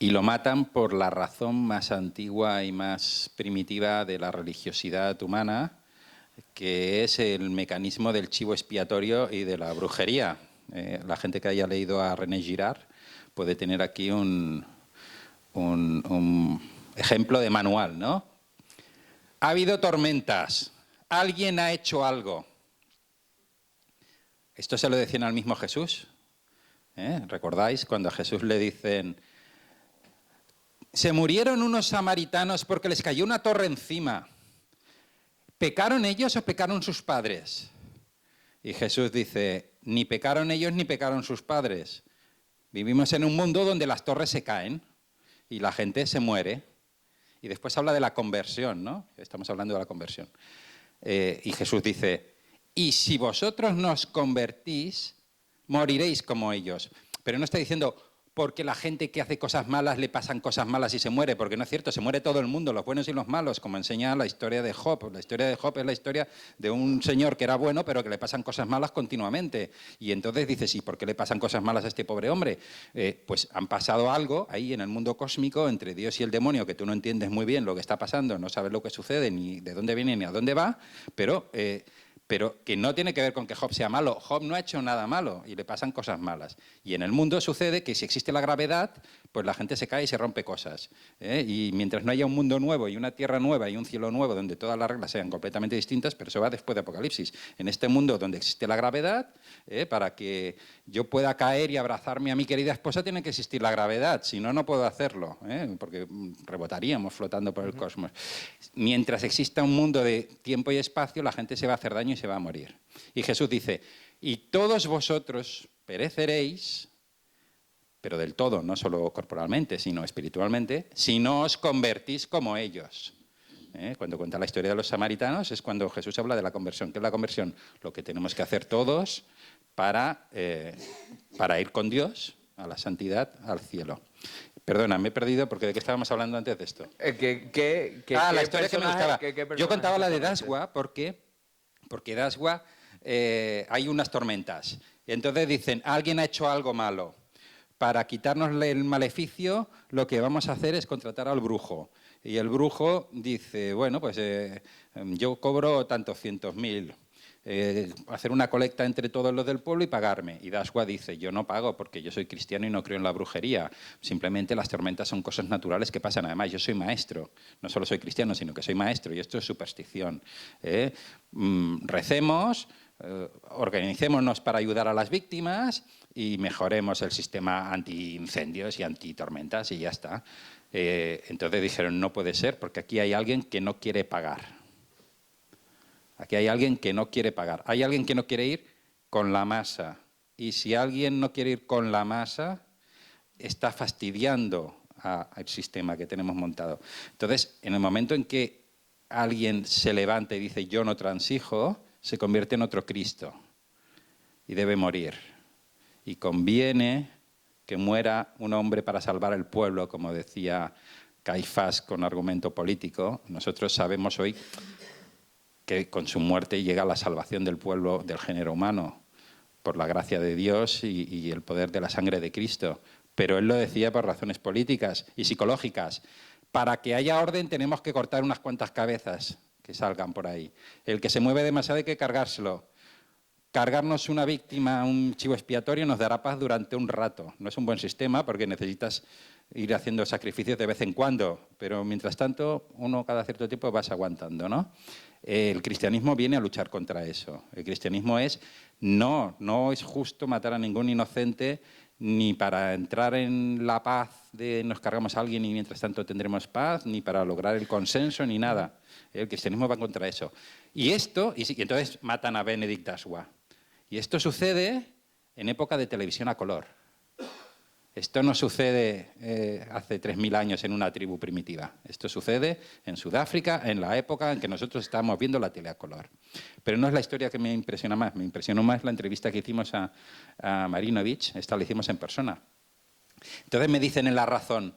C: Y lo matan por la razón más antigua y más primitiva de la religiosidad humana, que es el mecanismo del chivo expiatorio y de la brujería. La gente que haya leído a René Girard puede tener aquí un ejemplo de manual, ¿no? Ha habido tormentas, alguien ha hecho algo. Esto se lo decían al mismo Jesús. ¿Recordáis cuando a Jesús le dicen: se murieron unos samaritanos porque les cayó una torre encima? ¿Pecaron ellos o pecaron sus padres? Y Jesús dice: ni pecaron ellos ni pecaron sus padres. Vivimos en un mundo donde las torres se caen y la gente se muere. Y después habla de la conversión, ¿no? Estamos hablando de la conversión. Y Jesús dice: y si vosotros no os convertís, moriréis como ellos. Pero no está diciendo porque la gente que hace cosas malas le pasan cosas malas y se muere, porque no es cierto, se muere todo el mundo, los buenos y los malos, como enseña la historia de Job. La historia de Job es la historia de un señor que era bueno, pero que le pasan cosas malas continuamente. Y entonces dices: ¿y por qué le pasan cosas malas a este pobre hombre? Pues han pasado algo ahí en el mundo cósmico entre Dios y el demonio, que tú no entiendes muy bien lo que está pasando, no sabes lo que sucede, ni de dónde viene, ni a dónde va, pero que no tiene que ver con que Job sea malo. Job no ha hecho nada malo y le pasan cosas malas. Y en el mundo sucede que si existe la gravedad, pues la gente se cae y se rompe cosas. Y mientras no haya un mundo nuevo y una tierra nueva y un cielo nuevo donde todas las reglas sean completamente distintas, pero eso va después de Apocalipsis. En este mundo donde existe la gravedad, para que yo pueda caer y abrazarme a mi querida esposa, tiene que existir la gravedad. Si no, no puedo hacerlo, porque rebotaríamos flotando por el cosmos. Mientras exista un mundo de tiempo y espacio, la gente se va a hacer daño y se va a morir. Y Jesús dice: y todos vosotros pereceréis, pero del todo, no solo corporalmente, sino espiritualmente, si no os convertís como ellos. Cuando cuenta la historia de los samaritanos es cuando Jesús habla de la conversión. ¿Qué es la conversión? Lo que tenemos que hacer todos para ir con Dios a la santidad, al cielo. Perdona, me he perdido porque ¿de qué estábamos hablando antes de esto?
B: La
C: historia que me gustaba. Yo contaba la de Daswa porque Daswa hay unas tormentas. Y entonces dicen: alguien ha hecho algo malo. Para quitarnos el maleficio, lo que vamos a hacer es contratar al brujo. Y el brujo dice: bueno, pues yo cobro tantos 100.000. Hacer una colecta entre todos los del pueblo y pagarme. Y Daswa dice: yo no pago porque yo soy cristiano y no creo en la brujería. Simplemente las tormentas son cosas naturales que pasan. Además, yo soy maestro. No solo soy cristiano, sino que soy maestro. Y esto es superstición. Recemos, organicémonos para ayudar a las víctimas y mejoremos el sistema anti-incendios y anti-tormentas y ya está. Entonces dijeron: no puede ser porque aquí hay alguien que no quiere pagar. Aquí hay alguien que no quiere pagar. Hay alguien que no quiere ir con la masa. Y si alguien no quiere ir con la masa, está fastidiando al sistema que tenemos montado. Entonces, en el momento en que alguien se levanta y dice: yo no transijo, se convierte en otro Cristo y debe morir. Y conviene que muera un hombre para salvar al pueblo, como decía Caifás con argumento político. Nosotros sabemos hoy que con su muerte llega la salvación del pueblo, del género humano, por la gracia de Dios y el poder de la sangre de Cristo. Pero él lo decía por razones políticas y psicológicas. Para que haya orden tenemos que cortar unas cuantas cabezas que salgan por ahí. El que se mueve demasiado hay que cargárselo. Cargarnos una víctima, un chivo expiatorio, nos dará paz durante un rato. No es un buen sistema porque necesitas ir haciendo sacrificios de vez en cuando, pero mientras tanto, uno cada cierto tiempo vas aguantando, ¿no? El cristianismo viene a luchar contra eso. El cristianismo es: no es justo matar a ningún inocente, ni para entrar en la paz de nos cargamos a alguien y mientras tanto tendremos paz, ni para lograr el consenso, ni nada. El cristianismo va contra eso. Y entonces matan a Benedict Daswa. Y esto sucede en época de televisión a color. Esto no sucede hace 3.000 años en una tribu primitiva. Esto sucede en Sudáfrica, en la época en que nosotros estábamos viendo la tele a color. Pero no es la historia que me impresiona más. Me impresionó más la entrevista que hicimos a Marinovich. Esta la hicimos en persona. Entonces me dicen en La Razón: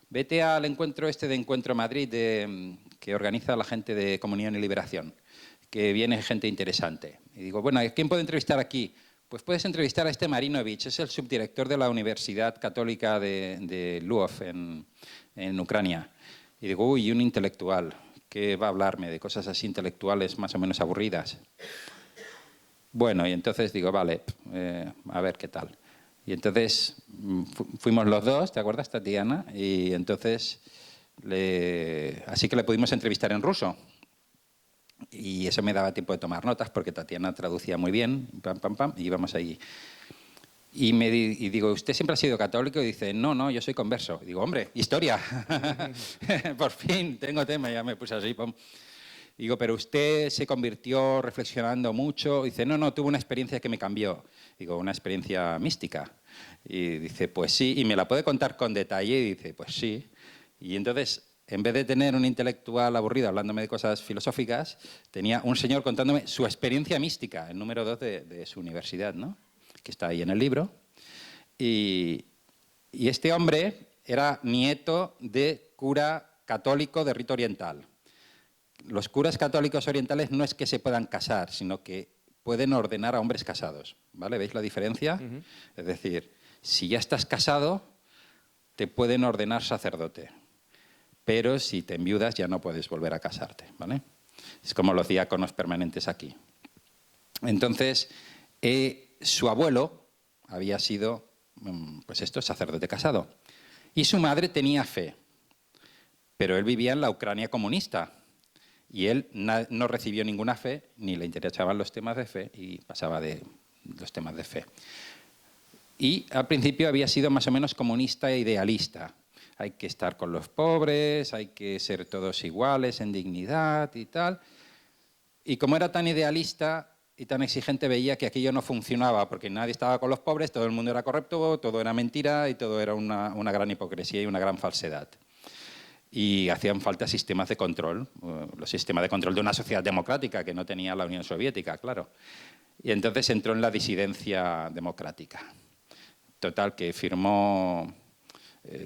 C: vete al encuentro de Encuentro Madrid que organiza la gente de Comunión y Liberación, que viene gente interesante. Y digo: bueno, ¿quién puede entrevistar aquí? pues puedes entrevistar a este Marinovich, es el subdirector de la Universidad Católica de Lwów en Ucrania. Y digo, uy, un intelectual, ¿qué va a hablarme de cosas así intelectuales más o menos aburridas? Bueno, y entonces digo, vale, a ver qué tal. Y entonces fuimos los dos, ¿te acuerdas, Tatiana? Y entonces, así que le pudimos entrevistar en ruso. Y eso me daba tiempo de tomar notas porque Tatiana traducía muy bien, pam, pam, pam, y íbamos ahí. Y digo, ¿usted siempre ha sido católico? Y dice, no, yo soy converso. Y digo, hombre, historia. Por fin, tengo tema, ya me puse así, pum. Digo, pero usted se convirtió reflexionando mucho. Y dice, no, tuve una experiencia que me cambió. Digo, una experiencia mística. Y dice, pues sí, y me la puede contar con detalle. Y dice, pues sí. Y entonces, en vez de tener un intelectual aburrido hablándome de cosas filosóficas, tenía un señor contándome su experiencia mística, el número 2 de su universidad, ¿no? Que está ahí en el libro. Y este hombre era nieto de cura católico de rito oriental. Los curas católicos orientales no es que se puedan casar, sino que pueden ordenar a hombres casados, ¿vale? ¿Veis la diferencia? Uh-huh. Es decir, si ya estás casado, te pueden ordenar sacerdote, pero si te enviudas ya no puedes volver a casarte, ¿vale? Es como los diáconos permanentes aquí. Entonces, su abuelo había sido, pues esto, sacerdote casado, y su madre tenía fe, pero él vivía en la Ucrania comunista. Y él no recibió ninguna fe, ni le interesaban los temas de fe, y pasaba de los temas de fe. Y al principio había sido más o menos comunista e idealista. Hay que estar con los pobres, hay que ser todos iguales en dignidad y tal. Y como era tan idealista y tan exigente, veía que aquello no funcionaba, porque nadie estaba con los pobres, todo el mundo era correcto, todo era mentira y todo era una gran hipocresía y una gran falsedad. Y hacían falta sistemas de control, los sistemas de control de una sociedad democrática que no tenía la Unión Soviética, claro. Y entonces entró en la disidencia democrática. Total, que firmó,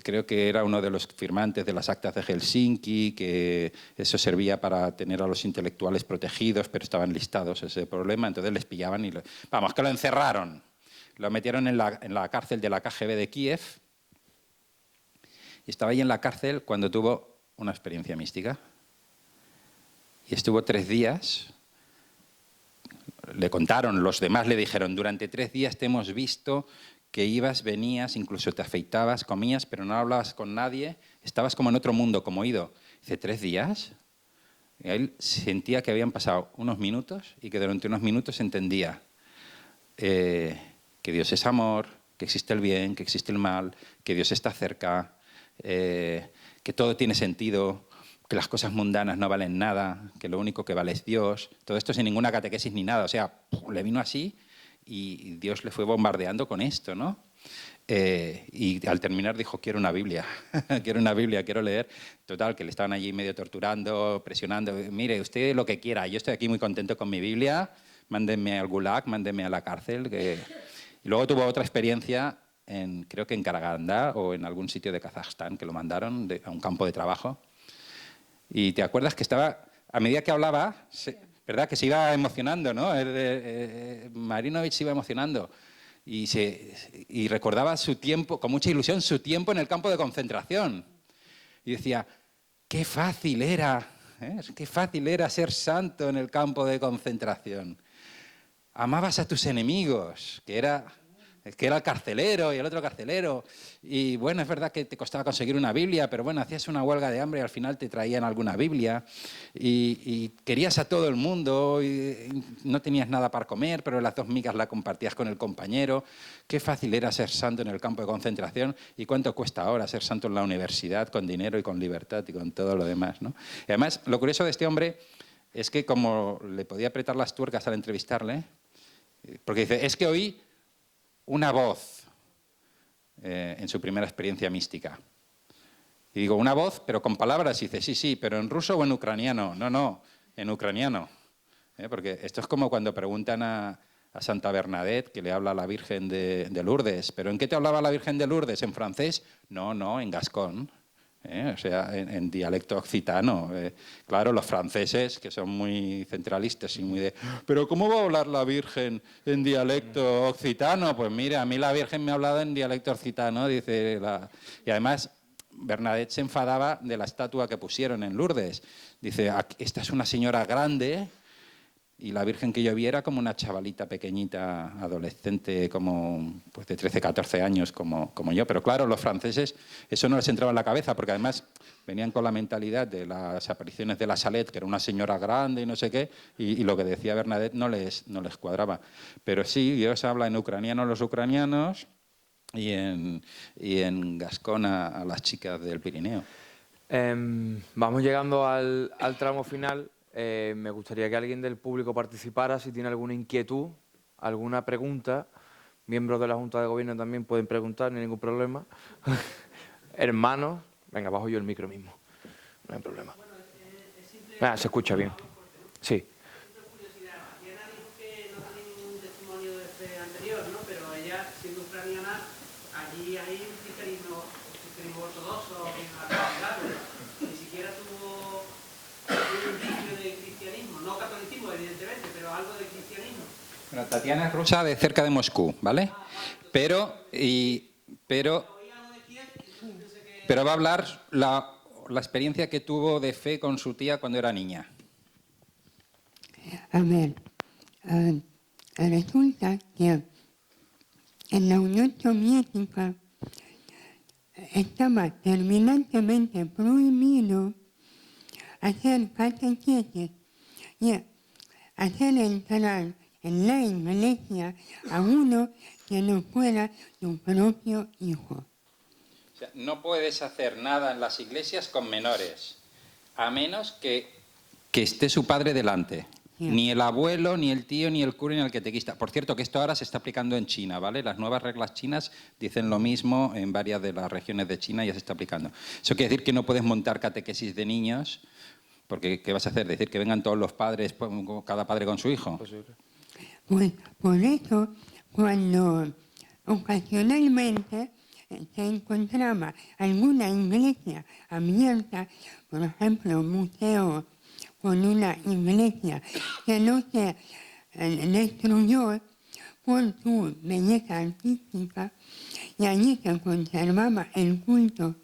C: creo que era uno de los firmantes de las actas de Helsinki, que eso servía para tener a los intelectuales protegidos, pero estaban listados ese problema, entonces les pillaban y vamos, que lo encerraron. Lo metieron en la cárcel de la KGB de Kiev. Y estaba ahí en la cárcel cuando tuvo una experiencia mística. Y estuvo 3 días. Le contaron, los demás le dijeron, durante 3 días te hemos visto que ibas, venías, incluso te afeitabas, comías, pero no hablabas con nadie. Estabas como en otro mundo, como oído. Dice, ¿3 días? Y él sentía que habían pasado unos minutos y que durante unos minutos entendía que Dios es amor, que existe el bien, que existe el mal, que Dios está cerca, que todo tiene sentido, que las cosas mundanas no valen nada, que lo único que vale es Dios. Todo esto sin ninguna catequesis ni nada. O sea, le vino así y Dios le fue bombardeando con esto, ¿no? Y al terminar dijo, quiero una Biblia, quiero una Biblia, quiero leer. Total, que le estaban allí medio torturando, presionando. Mire, usted lo que quiera, yo estoy aquí muy contento con mi Biblia, mándenme al Gulag, mándenme a la cárcel. Y luego tuvo otra experiencia, creo que en Karagandá o en algún sitio de Kazajstán, que lo mandaron a un campo de trabajo. Y te acuerdas que estaba, a medida que hablaba, ¿verdad? Que se iba emocionando, ¿no? Marinovich se iba emocionando. Y recordaba su tiempo, con mucha ilusión, su tiempo en el campo de concentración. Y decía, qué fácil era, qué fácil era ser santo en el campo de concentración. Amabas a tus enemigos, que era el carcelero y el otro carcelero. Y bueno, es verdad que te costaba conseguir una Biblia, pero bueno, hacías una huelga de hambre y al final te traían alguna Biblia. Y querías a todo el mundo y no tenías nada para comer, pero las 2 migas las compartías con el compañero. Qué fácil era ser santo en el campo de concentración y cuánto cuesta ahora ser santo en la universidad con dinero y con libertad y con todo lo demás, ¿no? Y además, lo curioso de este hombre es que como le podía apretar las tuercas al entrevistarle, porque dice, es que oí una voz en su primera experiencia mística. Y digo, una voz, pero con palabras. Y dice, sí, pero ¿en ruso o en ucraniano? No, en ucraniano. Porque esto es como cuando preguntan a Santa Bernadette, que le habla a la Virgen de Lourdes. ¿Pero en qué te hablaba la Virgen de Lourdes? ¿En francés? No, en gascón. O sea, en dialecto occitano. Claro, los franceses, que son muy centralistas y muy de... ¿Pero cómo va a hablar la Virgen en dialecto occitano? Pues mira, a mí la Virgen me ha hablado en dialecto occitano, dice la... Y además, Bernadette se enfadaba de la estatua que pusieron en Lourdes. Dice, esta es una señora grande... Y la Virgen que yo vi era como una chavalita pequeñita, adolescente, como pues de 13, 14 años, como yo. Pero claro, los franceses eso no les entraba en la cabeza, porque además venían con la mentalidad de las apariciones de la Salette, que era una señora grande y no sé qué, y lo que decía Bernadette no les cuadraba. Pero sí, Dios habla en ucraniano a los ucranianos y en gascón a las chicas del Pirineo.
B: Vamos llegando al tramo final. Me gustaría que alguien del público participara si tiene alguna inquietud, alguna pregunta. Miembros de la Junta de Gobierno también pueden preguntar, no hay ningún problema. Hermanos, venga, bajo yo el micro mismo, no hay problema. Se escucha bien. Sí.
E: Diana dijo que no tiene ningún testimonio de fe anterior, ¿no? Pero ella, siendo ucraniana, allí hay un cristianismo ortodoxo en la capital, ¿no? Ni siquiera tuvo un indicio de cristianismo, no catolicismo evidentemente, pero algo de cristianismo.
C: Bueno, Tatiana es rusa de cerca de Moscú, ¿vale? Pero va a hablar la experiencia que tuvo de fe con su tía cuando era niña.
D: A ver, resulta que en la Unión Soviética estaba terminantemente prohibido hacer catequesis y hacer entrar en la iglesia a uno que no fuera tu propio hijo.
C: O sea, no puedes hacer nada en las iglesias con menores, a menos que esté su padre delante.
D: Sí.
C: Ni el abuelo, ni el tío, ni el cura, ni el catequista. Por cierto, que esto ahora se está aplicando en China, ¿vale? Las nuevas reglas chinas dicen lo mismo en varias de las regiones de China y ya se está aplicando. Eso quiere decir que no puedes montar catequesis de niños, porque ¿qué vas a hacer? ¿Decir que vengan todos los padres, cada padre con su hijo?
D: Pues por eso, cuando ocasionalmente se encontraba alguna iglesia abierta, por ejemplo, un museo con una iglesia que no se destruyó por su belleza artística, y allí se conservaba el culto,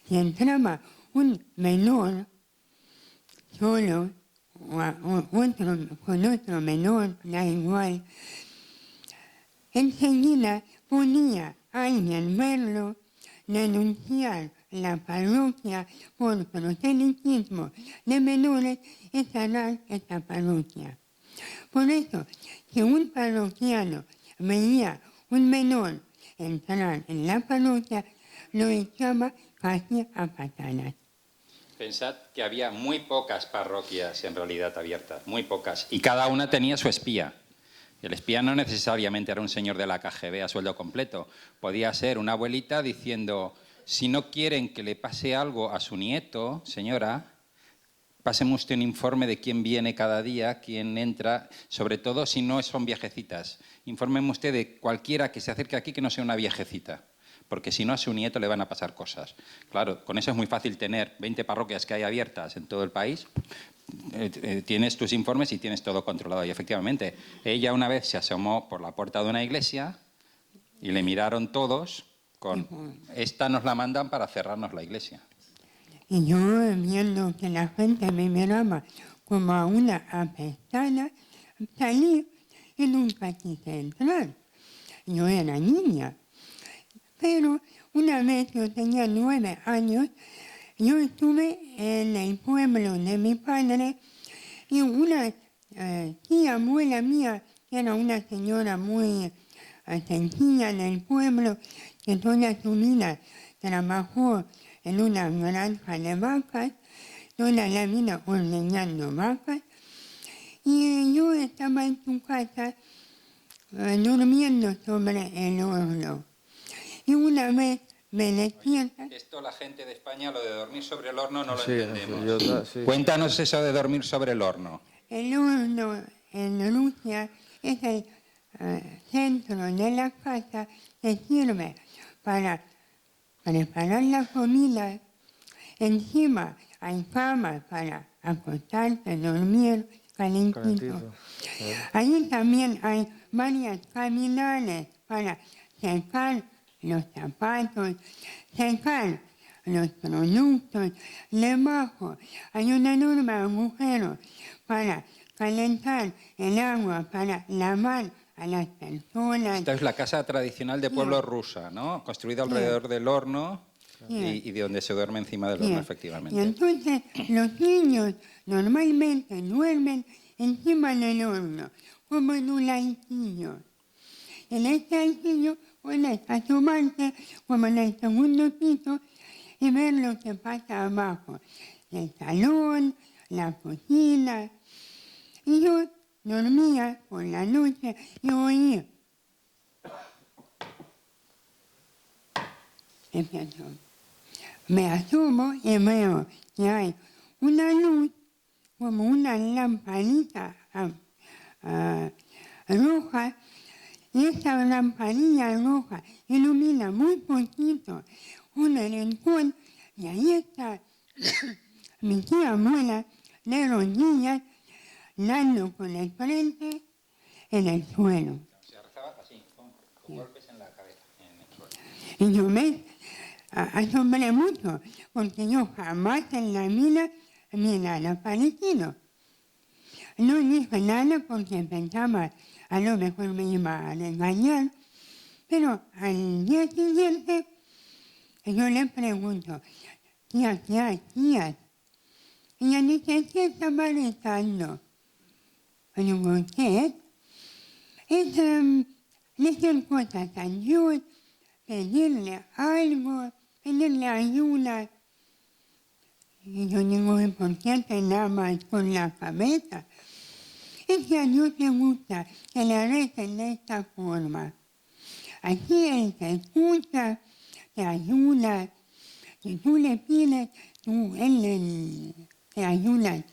D: si entraba un menor solo, con otro menor, da igual, enseguida podía alguien verlo, denunciar la parroquia por proselitismo de menores y cerrar esa parroquia. Por eso, si un parroquiano veía un menor entrar en la parroquia, lo echaba casi a patadas.
C: Pensad que había muy pocas parroquias en realidad abiertas, muy pocas, y cada una tenía su espía. El espía no necesariamente era un señor de la KGB a sueldo completo, podía ser una abuelita diciendo, si no quieren que le pase algo a su nieto, señora, páseme usted un informe de quién viene cada día, quién entra, sobre todo si no son viejecitas. Infórmeme usted de cualquiera que se acerque aquí que no sea una viejecita, porque si no a su nieto le van a pasar cosas. Claro, con eso es muy fácil tener 20 parroquias que hay abiertas en todo el país, tienes tus informes y tienes todo controlado. Y efectivamente, ella una vez se asomó por la puerta de una iglesia y le miraron todos con, esta nos la mandan para cerrarnos la iglesia.
D: Y yo, viendo que la gente me miraba como a una apestada, salí y nunca quise entrar. Yo era niña. Pero una vez yo tenía 9 años, yo estuve en el pueblo de mi padre y una tía abuela mía, que era una señora muy sencilla del pueblo, que toda su vida trabajó en una granja de vacas, toda la vida ordeñando vacas, y yo estaba en su casa durmiendo sobre el horno. Y una vez me despierta.
C: Esto la gente de España, lo de dormir sobre el horno, no lo
B: Sí,
C: entendemos.
B: sí.
C: Cuéntanos eso de dormir sobre el horno.
D: El horno en Rusia es el centro de la casa que sirve para preparar la comida Encima hay camas para acostarse, dormir, calentito.
B: Calentito.
D: Allí también hay varias caminales para secar los zapatos, secar los productos. Debajo hay un enorme agujero para calentar el agua, para lavar a las personas.
C: Esta es la casa tradicional de pueblo rusa, ¿no? Construida alrededor del horno y de donde se duerme encima del horno,
D: Bien. Y
C: efectivamente.
D: entonces los niños normalmente duermen encima del horno, como en un altillo. En este altillo puedes asomarse como en el segundo piso y ver lo que pasa abajo, el salón, la cocina. Y yo dormía por la noche y oía. Empezó. Me asomo y veo que hay una luz, como una lamparita roja, y esa lamparilla roja ilumina muy poquito un rincón, y ahí está mi tía abuela de rodillas, dando con el frente en el suelo.
C: Se rezaba así, con golpes en la cabeza, en el suelo.
D: Y yo me asombré mucho, porque yo jamás en la vida vi nada parecido. No dije nada porque pensaba, a lo mejor me iba a engañar, pero al día siguiente yo le pregunto, tía, tía, y ella dice, ¿qué estaba rezando? Y digo, ¿qué? Es decir cosas a Dios, pedirle algo, pedirle ayuda. Y yo digo, ¿y por qué te lavas con la cabeza? Es que a Dios le gusta que le recen de esta forma. Así Él te escucha, te ayuda. Si tú le pides, Él te ayuda.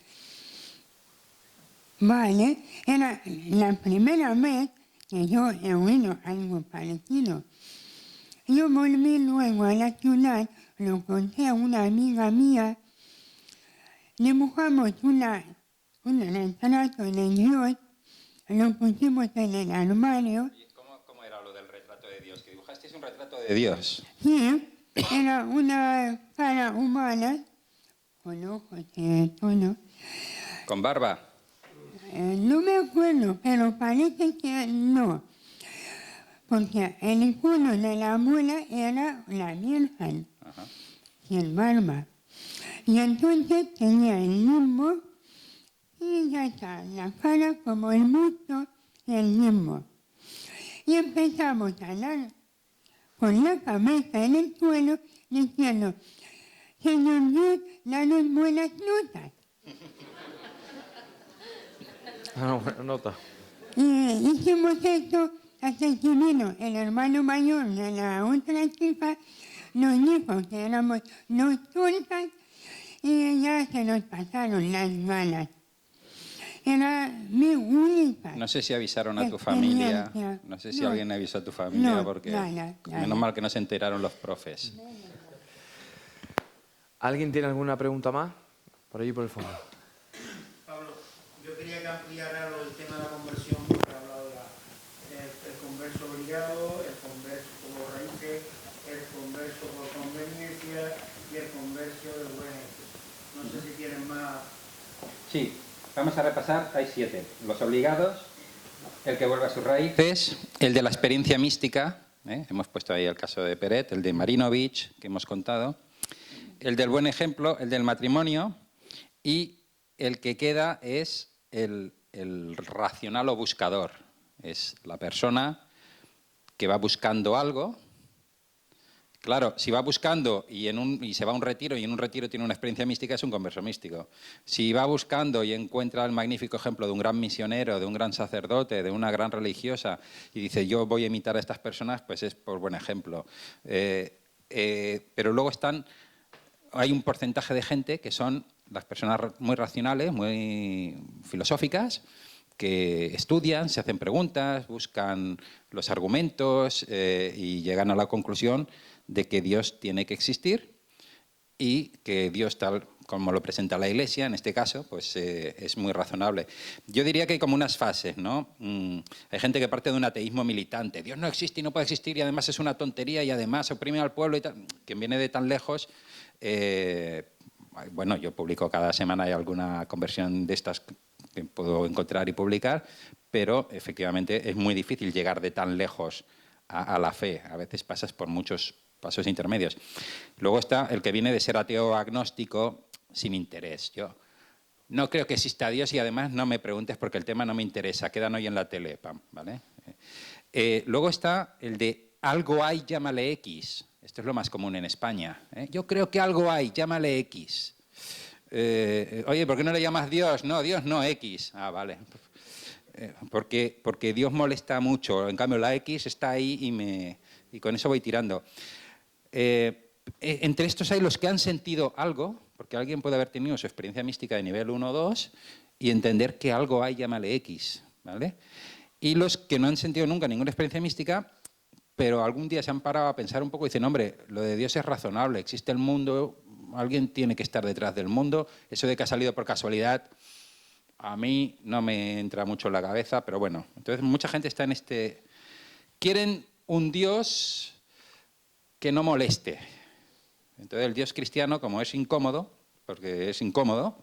D: Vale, era la primera vez que yo he oído algo parecido. Yo volví luego a la ciudad, lo conté a una amiga mía, dibujamos un retrato de Dios, lo pusimos en el armario.
C: ¿Cómo era lo del retrato de Dios? ¿Que dibujasteis un retrato de Dios?
D: Sí, era una cara humana, con ojos y todo.
C: ¿Con barba?
D: No me acuerdo, pero parece que no. Porque el icono de la abuela era la Virgen, sin barba. Y entonces tenía el limbo y ya está, la cara como el busto y el limbo. Y empezamos a dar con la cabeza en el suelo diciendo, Señor Dios, danos buenas notas.
B: Buena nota.
D: Y hicimos esto hasta que vino el hermano mayor de la otra chica, nos dijo que éramos dos tontas y ya se nos pasaron las ganas. Era mi única.
C: No sé si avisaron a tu familia,
D: experiencia.
C: no sé si
D: No.
C: alguien avisó a tu familia,
D: No,
C: porque
D: nada.
C: menos mal que no se enteraron los profes.
B: ¿Alguien tiene alguna pregunta más? Por allí, por el fondo.
F: Pablo, yo quería que ampliara el tema de la conversión, porque ha hablado el converso obligado, el converso como raíces, el converso por conveniencia y el converso de buen ejemplo. No sé si tienen más.
C: Sí, vamos a repasar, hay 7. Los obligados, el que vuelve a sus raíces, el de la experiencia mística, hemos puesto ahí el caso de Peret, el de Marinovich, que hemos contado, el del buen ejemplo, el del matrimonio, y el que queda es el racional o buscador. Es la persona que va buscando algo. Claro, si va buscando y se va a un retiro y en un retiro tiene una experiencia mística, es un converso místico. Si va buscando y encuentra el magnífico ejemplo de un gran misionero, de un gran sacerdote, de una gran religiosa y dice yo voy a imitar a estas personas, pues es por buen ejemplo. Pero luego hay un porcentaje de gente que son las personas muy racionales, muy filosóficas, que estudian, se hacen preguntas, buscan los argumentos y llegan a la conclusión de que Dios tiene que existir y que Dios, tal como lo presenta la Iglesia, en este caso, pues es muy razonable. Yo diría que hay como unas fases, ¿no? Hay gente que parte de un ateísmo militante. Dios no existe y no puede existir y además es una tontería y además oprime al pueblo y tal. Quien viene de tan lejos... bueno, yo publico cada semana, hay alguna conversión de estas que puedo encontrar y publicar, pero efectivamente es muy difícil llegar de tan lejos a la fe. A veces pasas por muchos pasos intermedios. Luego está el que viene de ser ateo agnóstico sin interés. Yo no creo que exista Dios y además no me preguntes porque el tema no me interesa, quedan hoy en la tele, pam, ¿vale? Luego está el de algo hay, llámale X. Esto es lo más común en España. Yo creo que algo hay, llámale X. Oye, ¿por qué no le llamas Dios? No, Dios no, X. Ah, vale. Porque Dios molesta mucho. En cambio, la X está ahí y con eso voy tirando. Entre estos hay los que han sentido algo, porque alguien puede haber tenido su experiencia mística de nivel 1 o 2 y entender que algo hay, llámale X, ¿vale? Y los que no han sentido nunca ninguna experiencia mística, pero algún día se han parado a pensar un poco y dicen, hombre, lo de Dios es razonable, existe el mundo, alguien tiene que estar detrás del mundo, eso de que ha salido por casualidad, a mí no me entra mucho en la cabeza, pero bueno, entonces mucha gente está en este... Quieren un Dios que no moleste. Entonces el Dios cristiano, como es incómodo, porque es incómodo,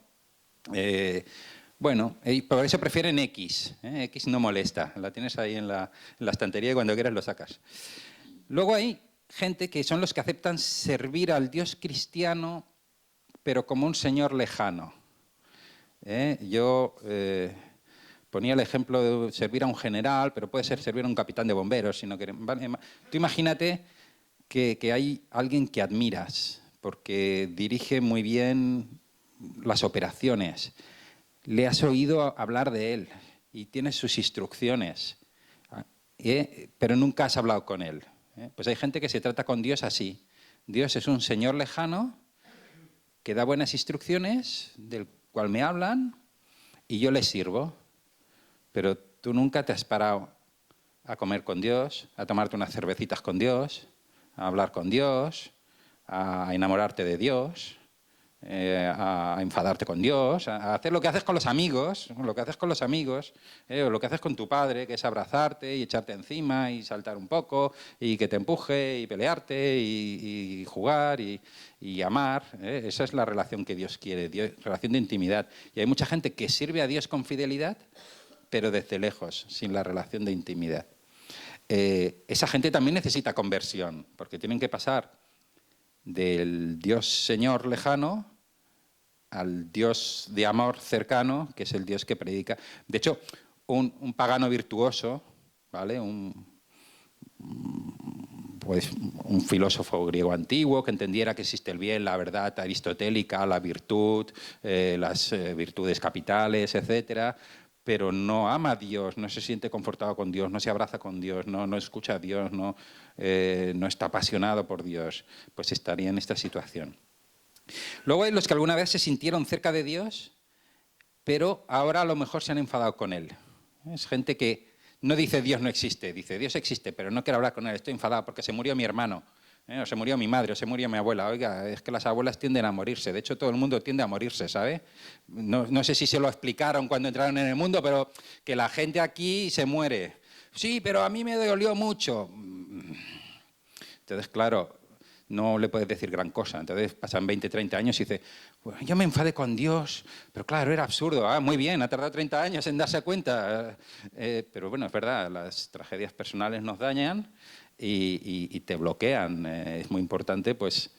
C: bueno, por eso prefieren X. X no molesta, la tienes ahí en la estantería y cuando quieras lo sacas. Luego hay gente que son los que aceptan servir al Dios cristiano, pero como un señor lejano. Yo ponía el ejemplo de servir a un general, pero puede ser servir a un capitán de bomberos. Si no quieren. Tú imagínate que hay alguien que admiras, porque dirige muy bien las operaciones. Le has oído hablar de él y tienes sus instrucciones, pero nunca has hablado con él. Pues hay gente que se trata con Dios así. Dios es un señor lejano que da buenas instrucciones, del cual me hablan y yo les sirvo. Pero tú nunca te has parado a comer con Dios, a tomarte unas cervecitas con Dios, a hablar con Dios, a enamorarte de Dios, a enfadarte con Dios, a hacer lo que haces con los amigos, o lo que haces con tu padre, que es abrazarte y echarte encima y saltar un poco y que te empuje y pelearte y jugar y amar. Esa es la relación que Dios quiere, relación de intimidad. Y hay mucha gente que sirve a Dios con fidelidad, pero desde lejos, sin la relación de intimidad. Esa gente también necesita conversión, porque tienen que pasar del Dios Señor lejano al Dios de amor cercano, que es el Dios que predica. De hecho, un pagano virtuoso, ¿vale? Un filósofo griego antiguo que entendiera que existe el bien, la verdad aristotélica, la virtud, las virtudes capitales, etcétera, pero no ama a Dios, no se siente confortado con Dios, no se abraza con Dios, no escucha a Dios, no está apasionado por Dios, pues estaría en esta situación. Luego hay los que alguna vez se sintieron cerca de Dios, pero ahora a lo mejor se han enfadado con Él. Es gente que no dice Dios no existe, dice Dios existe, pero no quiero hablar con Él, estoy enfadado porque se murió mi hermano, o se murió mi madre, o se murió mi abuela. Oiga, es que las abuelas tienden a morirse, de hecho todo el mundo tiende a morirse, ¿sabe? No sé si se lo explicaron cuando entraron en el mundo, pero que la gente aquí se muere. Sí, pero a mí me dolió mucho. Entonces, claro, no le puedes decir gran cosa. Entonces pasan 20, 30 años y dice, bueno, yo me enfadé con Dios, pero claro, era absurdo. Muy bien, ha tardado 30 años en darse cuenta. Pero bueno, es verdad, las tragedias personales nos dañan y te bloquean. Es muy importante, pues,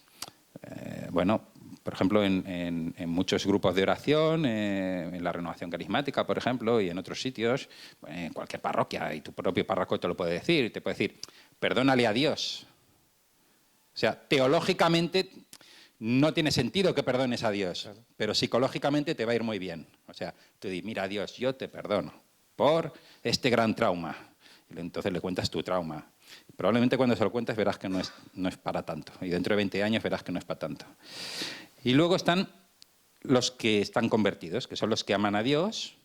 C: bueno, por ejemplo, en muchos grupos de oración, en la Renovación Carismática, por ejemplo, y en otros sitios, en cualquier parroquia, y tu propio párroco te lo puede decir, te puede decir, perdónale a Dios. O sea, teológicamente no tiene sentido que perdones a Dios, pero psicológicamente te va a ir muy bien. O sea, tú dices, mira, Dios, yo te perdono por este gran trauma. Y entonces le cuentas tu trauma. Probablemente cuando se lo cuentes verás que no es para tanto. Y dentro de 20 años verás que no es para tanto. Y luego están los que están convertidos, que son los que aman a Dios,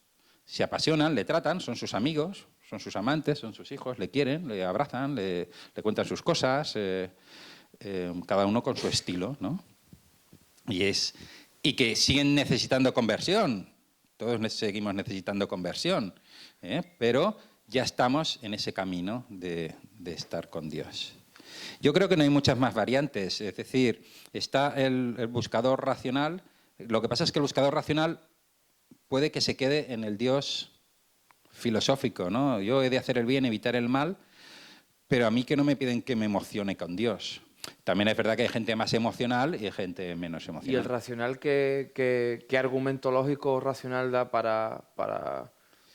C: se apasionan, le tratan, son sus amigos, son sus amantes, son sus hijos, le quieren, le abrazan, le cuentan sus cosas... cada uno con su estilo, ¿no? y que siguen necesitando conversión. Todos seguimos necesitando conversión, pero ya estamos en ese camino de estar con Dios. Yo creo que no hay muchas más variantes, es decir, está el buscador racional. Lo que pasa es que el buscador racional puede que se quede en el Dios filosófico, ¿no? Yo he de hacer el bien, evitar el mal, pero a mí que no me piden que me emocione con Dios. También es verdad que hay gente más emocional y hay gente menos emocional.
B: ¿Y el racional qué argumento lógico o racional da para,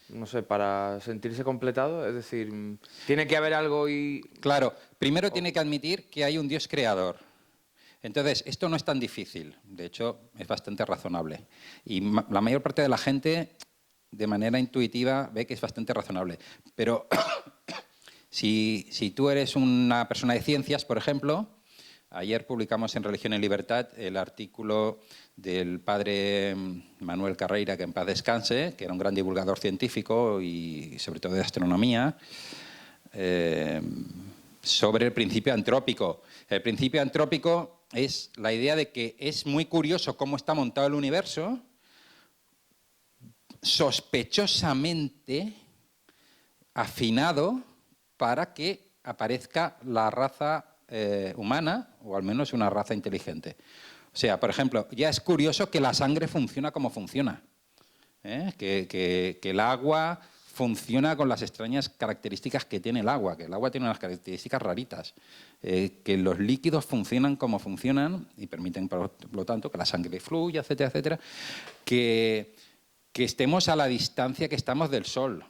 B: no sé, para sentirse completado? Es decir, ¿tiene que haber algo y...?
C: Claro, primero tiene que admitir que hay un Dios creador. Entonces, esto no es tan difícil, de hecho, es bastante razonable. Y la mayor parte de la gente, de manera intuitiva, ve que es bastante razonable. Pero si tú eres una persona de ciencias, por ejemplo, ayer publicamos en Religión y Libertad el artículo del padre Manuel Carreira, que en paz descanse, que era un gran divulgador científico y sobre todo de astronomía, sobre el principio antrópico. El principio antrópico es la idea de que es muy curioso cómo está montado el universo, sospechosamente afinado para que aparezca la raza humana, o al menos una raza inteligente. O sea, por ejemplo, ya es curioso que la sangre funciona como funciona, que el agua funciona con las extrañas características que tiene el agua, que el agua tiene unas características raritas, que los líquidos funcionan como funcionan y permiten, por lo tanto, que la sangre fluya, etcétera, etcétera, que estemos a la distancia que estamos del Sol,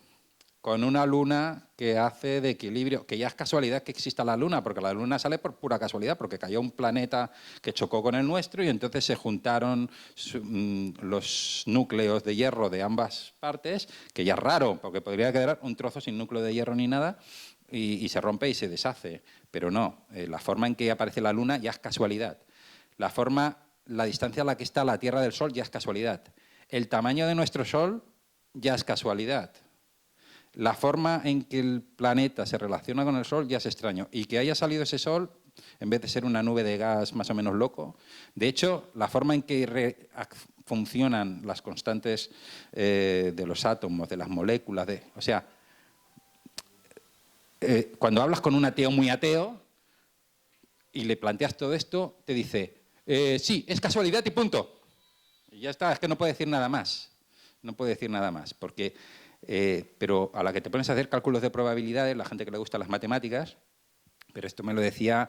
C: con una luna que hace de equilibrio, que ya es casualidad que exista la luna, porque la luna sale por pura casualidad, porque cayó un planeta que chocó con el nuestro y entonces se juntaron los núcleos de hierro de ambas partes, que ya es raro, porque podría quedar un trozo sin núcleo de hierro ni nada, y se rompe y se deshace. Pero no, la forma en que aparece la luna ya es casualidad. La distancia a la que está la Tierra del Sol ya es casualidad. El tamaño de nuestro Sol ya es casualidad. La forma en que el planeta se relaciona con el Sol ya es extraño. Y que haya salido ese Sol, en vez de ser una nube de gas más o menos loco, de hecho, la forma en que funcionan las constantes de los átomos, de las moléculas, o sea, cuando hablas con un ateo muy ateo y le planteas todo esto, te dice, sí, es casualidad y punto. Y ya está, es que no puede decir nada más. No puede decir nada más, porque... pero a la que te pones a hacer cálculos de probabilidades, la gente que le gusta las matemáticas, pero esto me lo decía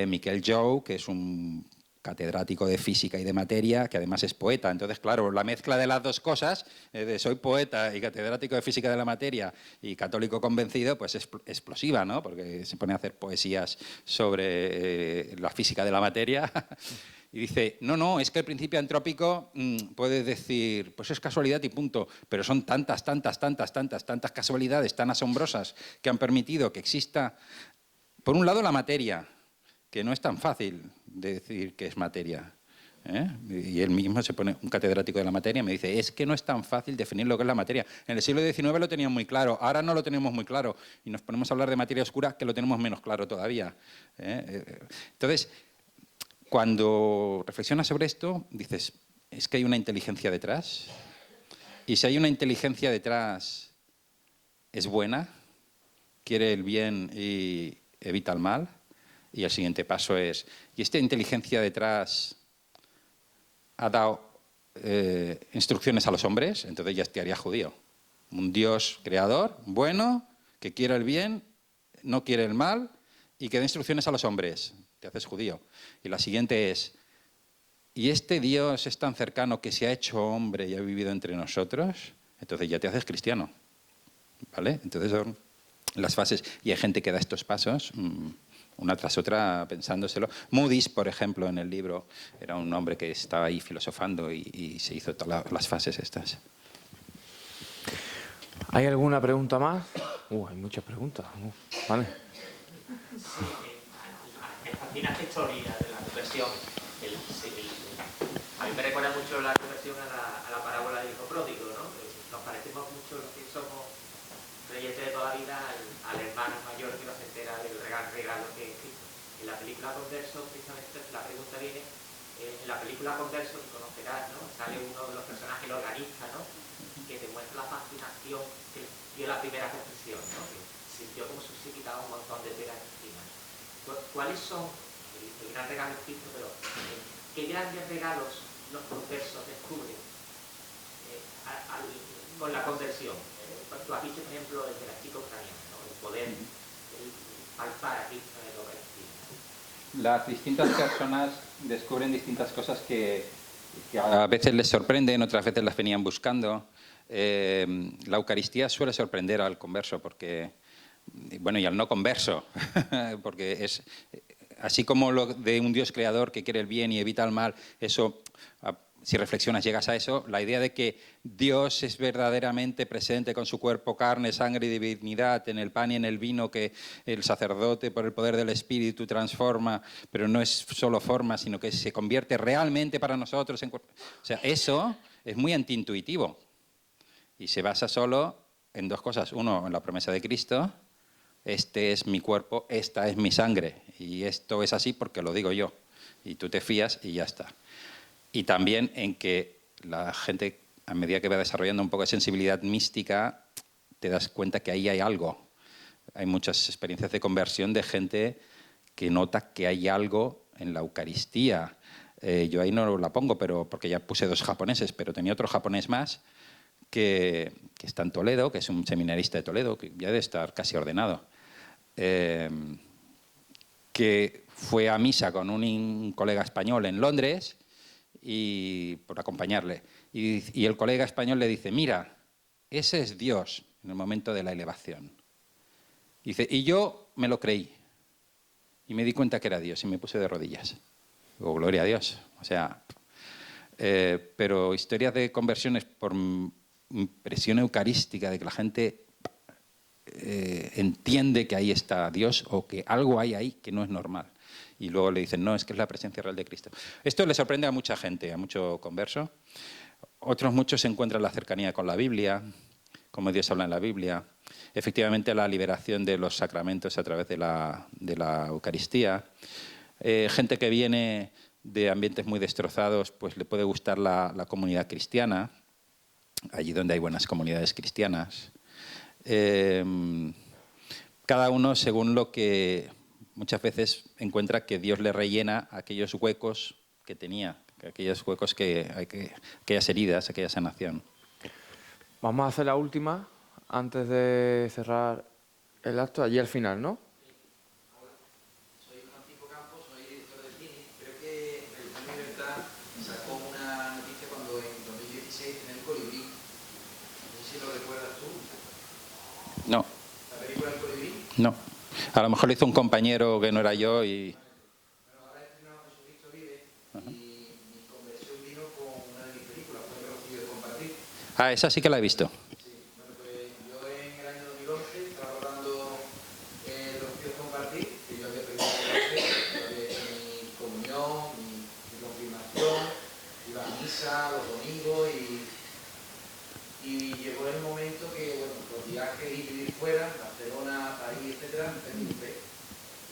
C: Miquel Jou, que es un catedrático de física y de materia, que además es poeta. Entonces, claro, la mezcla de las dos cosas, de soy poeta y catedrático de física de la materia y católico convencido, pues es explosiva, ¿no? Porque se pone a hacer poesías sobre la física de la materia. Y dice, no, es que el principio antrópico puede decir, pues es casualidad y punto, pero son tantas casualidades tan asombrosas que han permitido que exista, por un lado, la materia, que no es tan fácil de decir que es materia. Y él mismo se pone, un catedrático de la materia, me dice, es que no es tan fácil definir lo que es la materia. En el siglo XIX lo tenían muy claro, ahora no lo tenemos muy claro, y nos ponemos a hablar de materia oscura, que lo tenemos menos claro todavía. Entonces, cuando reflexionas sobre esto, dices, es que hay una inteligencia detrás. Y si hay una inteligencia detrás, es buena, quiere el bien y evita el mal. Y el siguiente paso es, ¿y esta inteligencia detrás ha dado instrucciones a los hombres? Entonces ya te haría judío. Un Dios creador, bueno, que quiere el bien, no quiere el mal y que da instrucciones a los hombres. Te haces judío. Y la siguiente es, ¿y este Dios es tan cercano que se ha hecho hombre y ha vivido entre nosotros? Entonces ya te haces cristiano, ¿vale? Entonces son las fases, y hay gente que da estos pasos una tras otra pensándoselo. Moody's, por ejemplo, en el libro, era un hombre que estaba ahí filosofando y se hizo todas las fases estas.
B: ¿Hay alguna pregunta más? Hay muchas preguntas. Vale.
G: Me fascina esta historia de la conversión. A mí me recuerda mucho la conversión a la parábola del hijo pródigo, ¿no? Nos parecemos mucho los que somos creyentes de toda la vida al hermano mayor que no se entera del gran regalo que es Cristo. En la película Converso, precisamente la pregunta viene En la película Converso, que conocerás, ¿no? Sale uno de los personajes, el organista, ¿no? Que demuestra la fascinación que dio la primera confesión, ¿no? Que sintió como si se quitaba un montón de pegas encima. ¿Cuáles son, el gran regalo de Cristo, pero qué grandes regalos los conversos descubren con la conversión? Tú has visto, por ejemplo, el de la chica ucraniana, ¿no? El poder palpar a Cristo en el Eucaristía.
C: Las distintas personas descubren distintas cosas que a veces les sorprenden, otras veces las venían buscando. La Eucaristía suele sorprender al converso, porque, bueno, y al no converso, porque es así como lo de un Dios creador que quiere el bien y evita el mal, eso, si reflexionas, llegas a eso, la idea de que Dios es verdaderamente presente con su cuerpo, carne, sangre y divinidad en el pan y en el vino, que el sacerdote por el poder del Espíritu transforma, pero no es solo forma, sino que se convierte realmente para nosotros en cuerpo. O sea, eso es muy antiintuitivo y se basa solo en dos cosas. Uno, en la promesa de Cristo: este es mi cuerpo, esta es mi sangre, y esto es así porque lo digo yo, y tú te fías y ya está. Y también en que la gente, a medida que va desarrollando un poco de sensibilidad mística, te das cuenta que ahí hay algo. Hay muchas experiencias de conversión de gente que nota que hay algo en la Eucaristía. Yo ahí no la pongo, pero porque ya puse 2 japoneses, pero tenía otro japonés más que está en Toledo, que es un seminarista de Toledo, que ya debe estar casi ordenado, que fue a misa con un colega español en Londres, y por acompañarle. Y el colega español le dice: mira, ese es Dios en el momento de la elevación. Dice, y yo me lo creí. Y me di cuenta que era Dios y me puse de rodillas. Digo, gloria a Dios. O sea, pero historias de conversiones por impresión eucarística, de que la gente entiende que ahí está Dios o que algo hay ahí que no es normal. Y luego le dicen, no, es que es la presencia real de Cristo. Esto le sorprende a mucha gente, a mucho converso. Otros muchos encuentran la cercanía con la Biblia, como Dios habla en la Biblia. Efectivamente, la liberación de los sacramentos a través de la Eucaristía. Gente que viene de ambientes muy destrozados, pues le puede gustar la comunidad cristiana, allí donde hay buenas comunidades cristianas. Cada uno según lo que muchas veces encuentra que Dios le rellena aquellos huecos que tenía, aquellos huecos aquellas heridas, aquella sanación.
B: Vamos a hacer la última antes de cerrar el acto, allí al final, ¿no?
H: Soy Francisco Campos, soy director de cine. Creo que Religión y Libertad sacó una noticia cuando en 2016 en el Colibrí. No sé si lo recuerdas tú.
C: No.
H: ¿La película El Colibrí?
C: No. A lo mejor lo hizo un compañero que no era yo y...
H: Bueno, ahora he estrenado Jesucristo Vive y mi conversión vino con una de mis películas, fue El Rocío de Compartir.
C: Ah, esa sí que la he visto.
H: Sí, bueno, pues yo en el año 2011 estaba rodando El Rocío de Compartir, que yo había perdido la fe, yo había hecho mi comunión, mi confirmación, iba a misa los domingos y llegó el momento que, bueno, los viajes y vivir fuera, Barcelona, París, etcétera, me perdí un fe.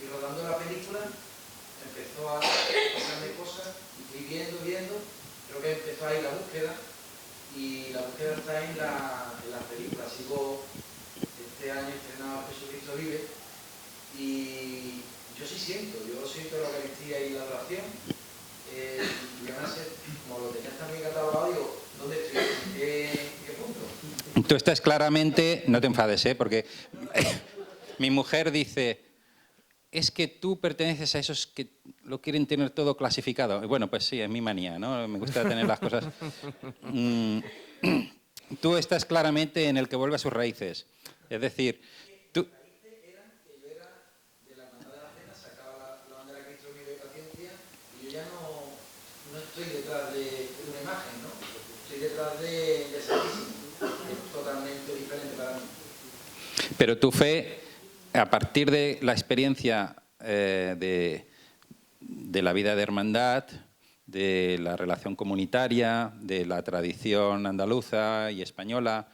H: Y rodando la película empezó a pasarme cosas y fui viendo, creo que empezó ahí la búsqueda y la búsqueda está en la película. Sigo este año estrenado Jesucristo Vive y yo siento la Eucaristía y la oración. Y además, como lo tenías también catalogado, digo, ¿dónde estoy? ¿Qué punto?
C: Tú estás claramente... No te enfades, porque mi mujer dice, es que tú perteneces a esos que lo quieren tener todo clasificado. Y bueno, pues sí, es mi manía, ¿no? Me gusta tener las cosas... Tú estás claramente en el que vuelve a sus raíces. Es decir, tú...
H: Estoy detrás de una imagen, ¿no? Estoy detrás de Santísimo. Es totalmente diferente para mí.
C: Pero tu fe, a partir de la experiencia de la vida de hermandad, de la relación comunitaria, de la tradición andaluza y española,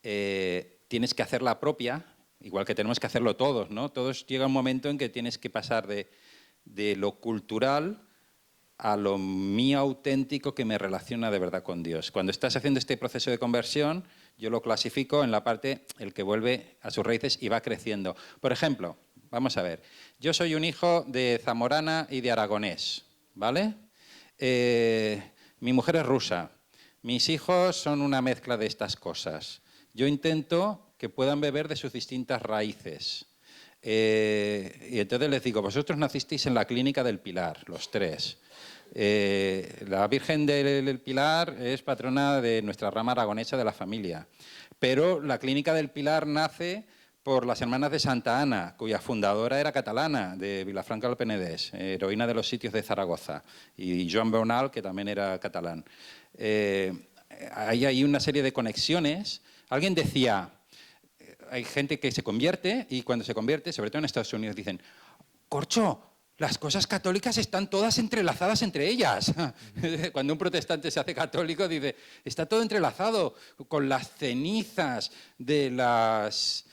C: tienes que hacerla propia, igual que tenemos que hacerlo todos, ¿no? Todos llega un momento en que tienes que pasar de lo cultural a lo mío auténtico que me relaciona de verdad con Dios. Cuando estás haciendo este proceso de conversión, yo lo clasifico en la parte el que vuelve a sus raíces y va creciendo. Por ejemplo, vamos a ver, yo soy un hijo de zamorana y de aragonés, ¿vale? Mi mujer es rusa, mis hijos son una mezcla de estas cosas. Yo intento que puedan beber de sus distintas raíces. Y entonces les digo, vosotros nacisteis en la Clínica del Pilar, los tres. La Virgen del Pilar es patrona de nuestra rama aragonesa de la familia, pero la Clínica del Pilar nace por las hermanas de Santa Ana, cuya fundadora era catalana, de Vilafranca del Penedès, heroína de los sitios de Zaragoza, y Joan Bernal, que también era catalán. Hay una serie de conexiones. Alguien decía, hay gente que se convierte, y cuando se convierte, sobre todo en Estados Unidos, dicen, Corcho, las cosas católicas están todas entrelazadas entre ellas. Cuando un protestante se hace católico, dice, está todo entrelazado con las cenizas de las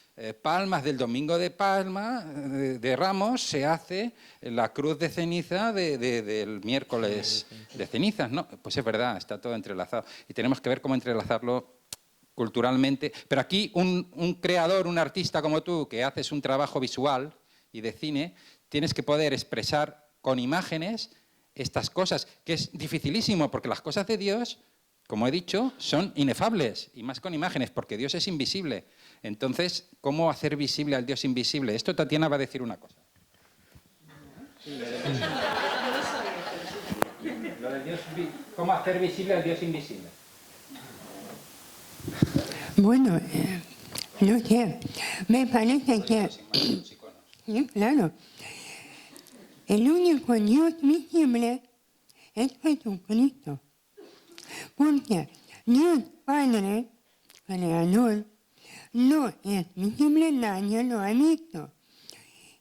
C: palmas del Domingo de Palma, de Ramos, se hace la cruz de ceniza del miércoles de cenizas, ¿no? Pues es verdad, está todo entrelazado. Y tenemos que ver cómo entrelazarlo culturalmente. Pero aquí un creador, un artista como tú, que haces un trabajo visual y de cine, tienes que poder expresar con imágenes estas cosas, que es dificilísimo, porque las cosas de Dios, como he dicho, son inefables, y más con imágenes, porque Dios es invisible. Entonces, ¿cómo hacer visible al Dios invisible? Esto Tatiana va a decir una cosa. ¿Cómo hacer visible al Dios invisible?
D: Bueno, no sé, me parece que... Sí, claro. El único Dios visible es Jesucristo. Porque Dios Padre, Creador, no es visible, nadie lo ha visto.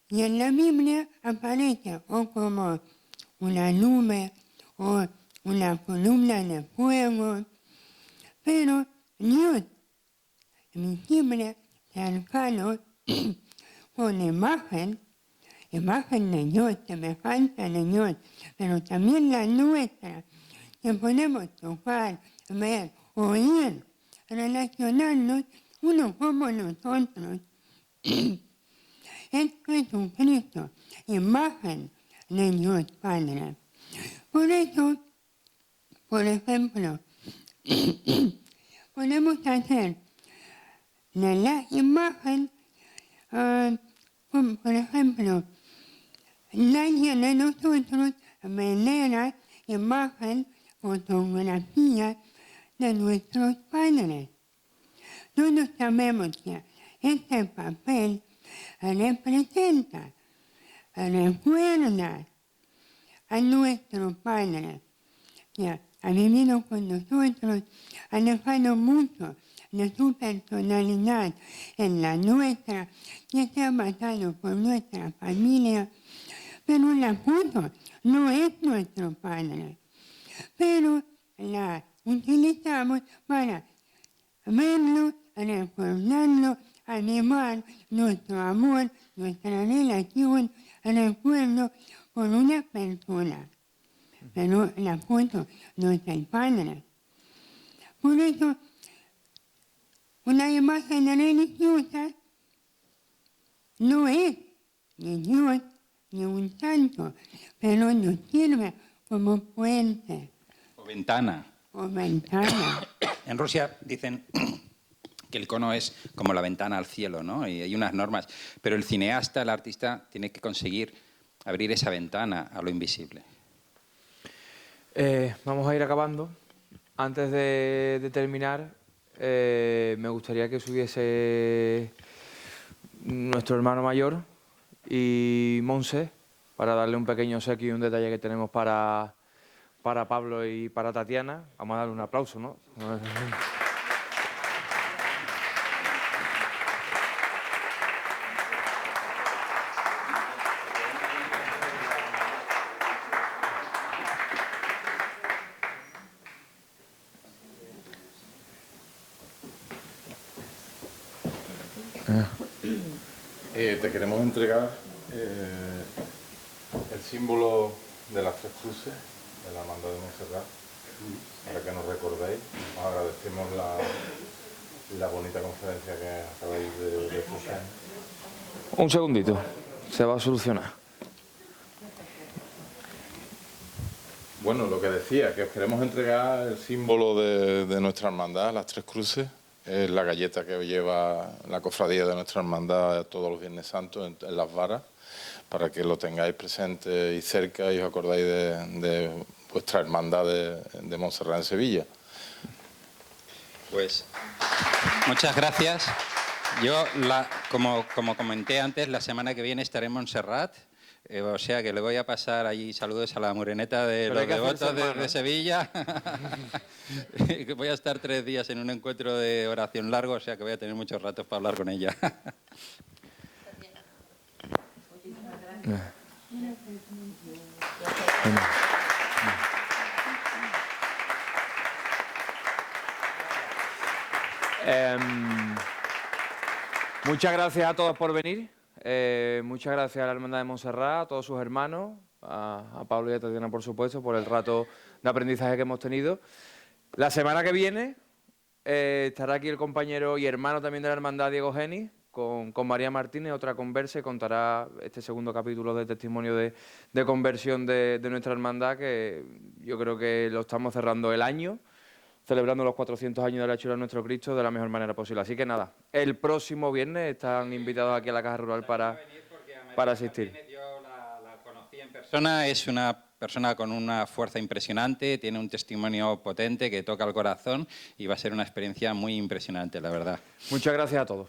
D: Y en la Biblia aparece o como una nube o una columna de fuego, pero Dios visible, cercano, con imagen de Dios, semejanza de Dios, pero también la nuestra, que podemos tocar, ver, oír, relacionarnos uno como nosotros. Es Jesucristo, imagen de Dios Padre. Por eso, por ejemplo, podemos hacer de la imagen, por ejemplo, nadie de nosotros venera imagen, fotografía de nuestros padres. Todos sabemos que este papel representa, recuerda a nuestro Padre, que ha vivido con nosotros, ha dejado mucho de su personalidad en la nuestra, que se ha basado por nuestra familia, pero la foto no es nuestro Padre, pero la utilizamos para verlo, recordarlo, animar nuestro amor, nuestra relación, recuerdo con una persona, pero la foto no es el Padre. Por eso, una imagen religiosa no es ni Dios ni un santo, pero nos sirve como puente.
C: O ventana.
D: O ventana.
C: En Rusia dicen que el icono es como la ventana al cielo, ¿no? Y hay unas normas. Pero el cineasta, el artista, tiene que conseguir abrir esa ventana a lo invisible.
B: Vamos a ir acabando. Antes de terminar, me gustaría que subiese nuestro hermano mayor y Monse, para darle un pequeño obsequio y un detalle que tenemos para Pablo y para Tatiana. Vamos a darle un aplauso, ¿no?
A: Te queremos entregar el símbolo de las tres cruces de la Hermandad de Montserrat, para que nos recordéis. Os agradecemos la bonita conferencia que acabáis de escuchar.
B: Un segundito, se va a solucionar.
A: Bueno, lo que decía, que os queremos entregar el símbolo de nuestra hermandad, las tres cruces. Es la galleta que lleva la cofradía de nuestra hermandad todos los Viernes Santos en las varas, para que lo tengáis presente y cerca y os acordáis de vuestra hermandad de Montserrat en Sevilla.
C: Pues muchas gracias. Yo, como comenté antes, la semana que viene estaré en Montserrat. O sea que le voy a pasar allí saludos a la moreneta de los devotos de Sevilla. Voy a estar 3 días en un encuentro de oración largo, o sea que voy a tener muchos ratos para hablar con ella.
B: Muchas gracias a todos por venir. Muchas gracias a la Hermandad de Montserrat, a todos sus hermanos, a Pablo y a Tatiana, por supuesto, por el rato de aprendizaje que hemos tenido. La semana que viene estará aquí el compañero y hermano también de la Hermandad, Diego Geni, con María Martínez, otra conversa, y contará este segundo capítulo de testimonio de conversión de nuestra hermandad, que yo creo que lo estamos cerrando el año, celebrando los 400 años de la hechura de nuestro Cristo de la mejor manera posible. Así que nada, el próximo viernes están invitados aquí a la Caja Rural para asistir.
C: Yo la conocí en persona, es una persona con una fuerza impresionante, tiene un testimonio potente que toca el corazón y va a ser una experiencia muy impresionante, la verdad.
B: Muchas gracias a todos.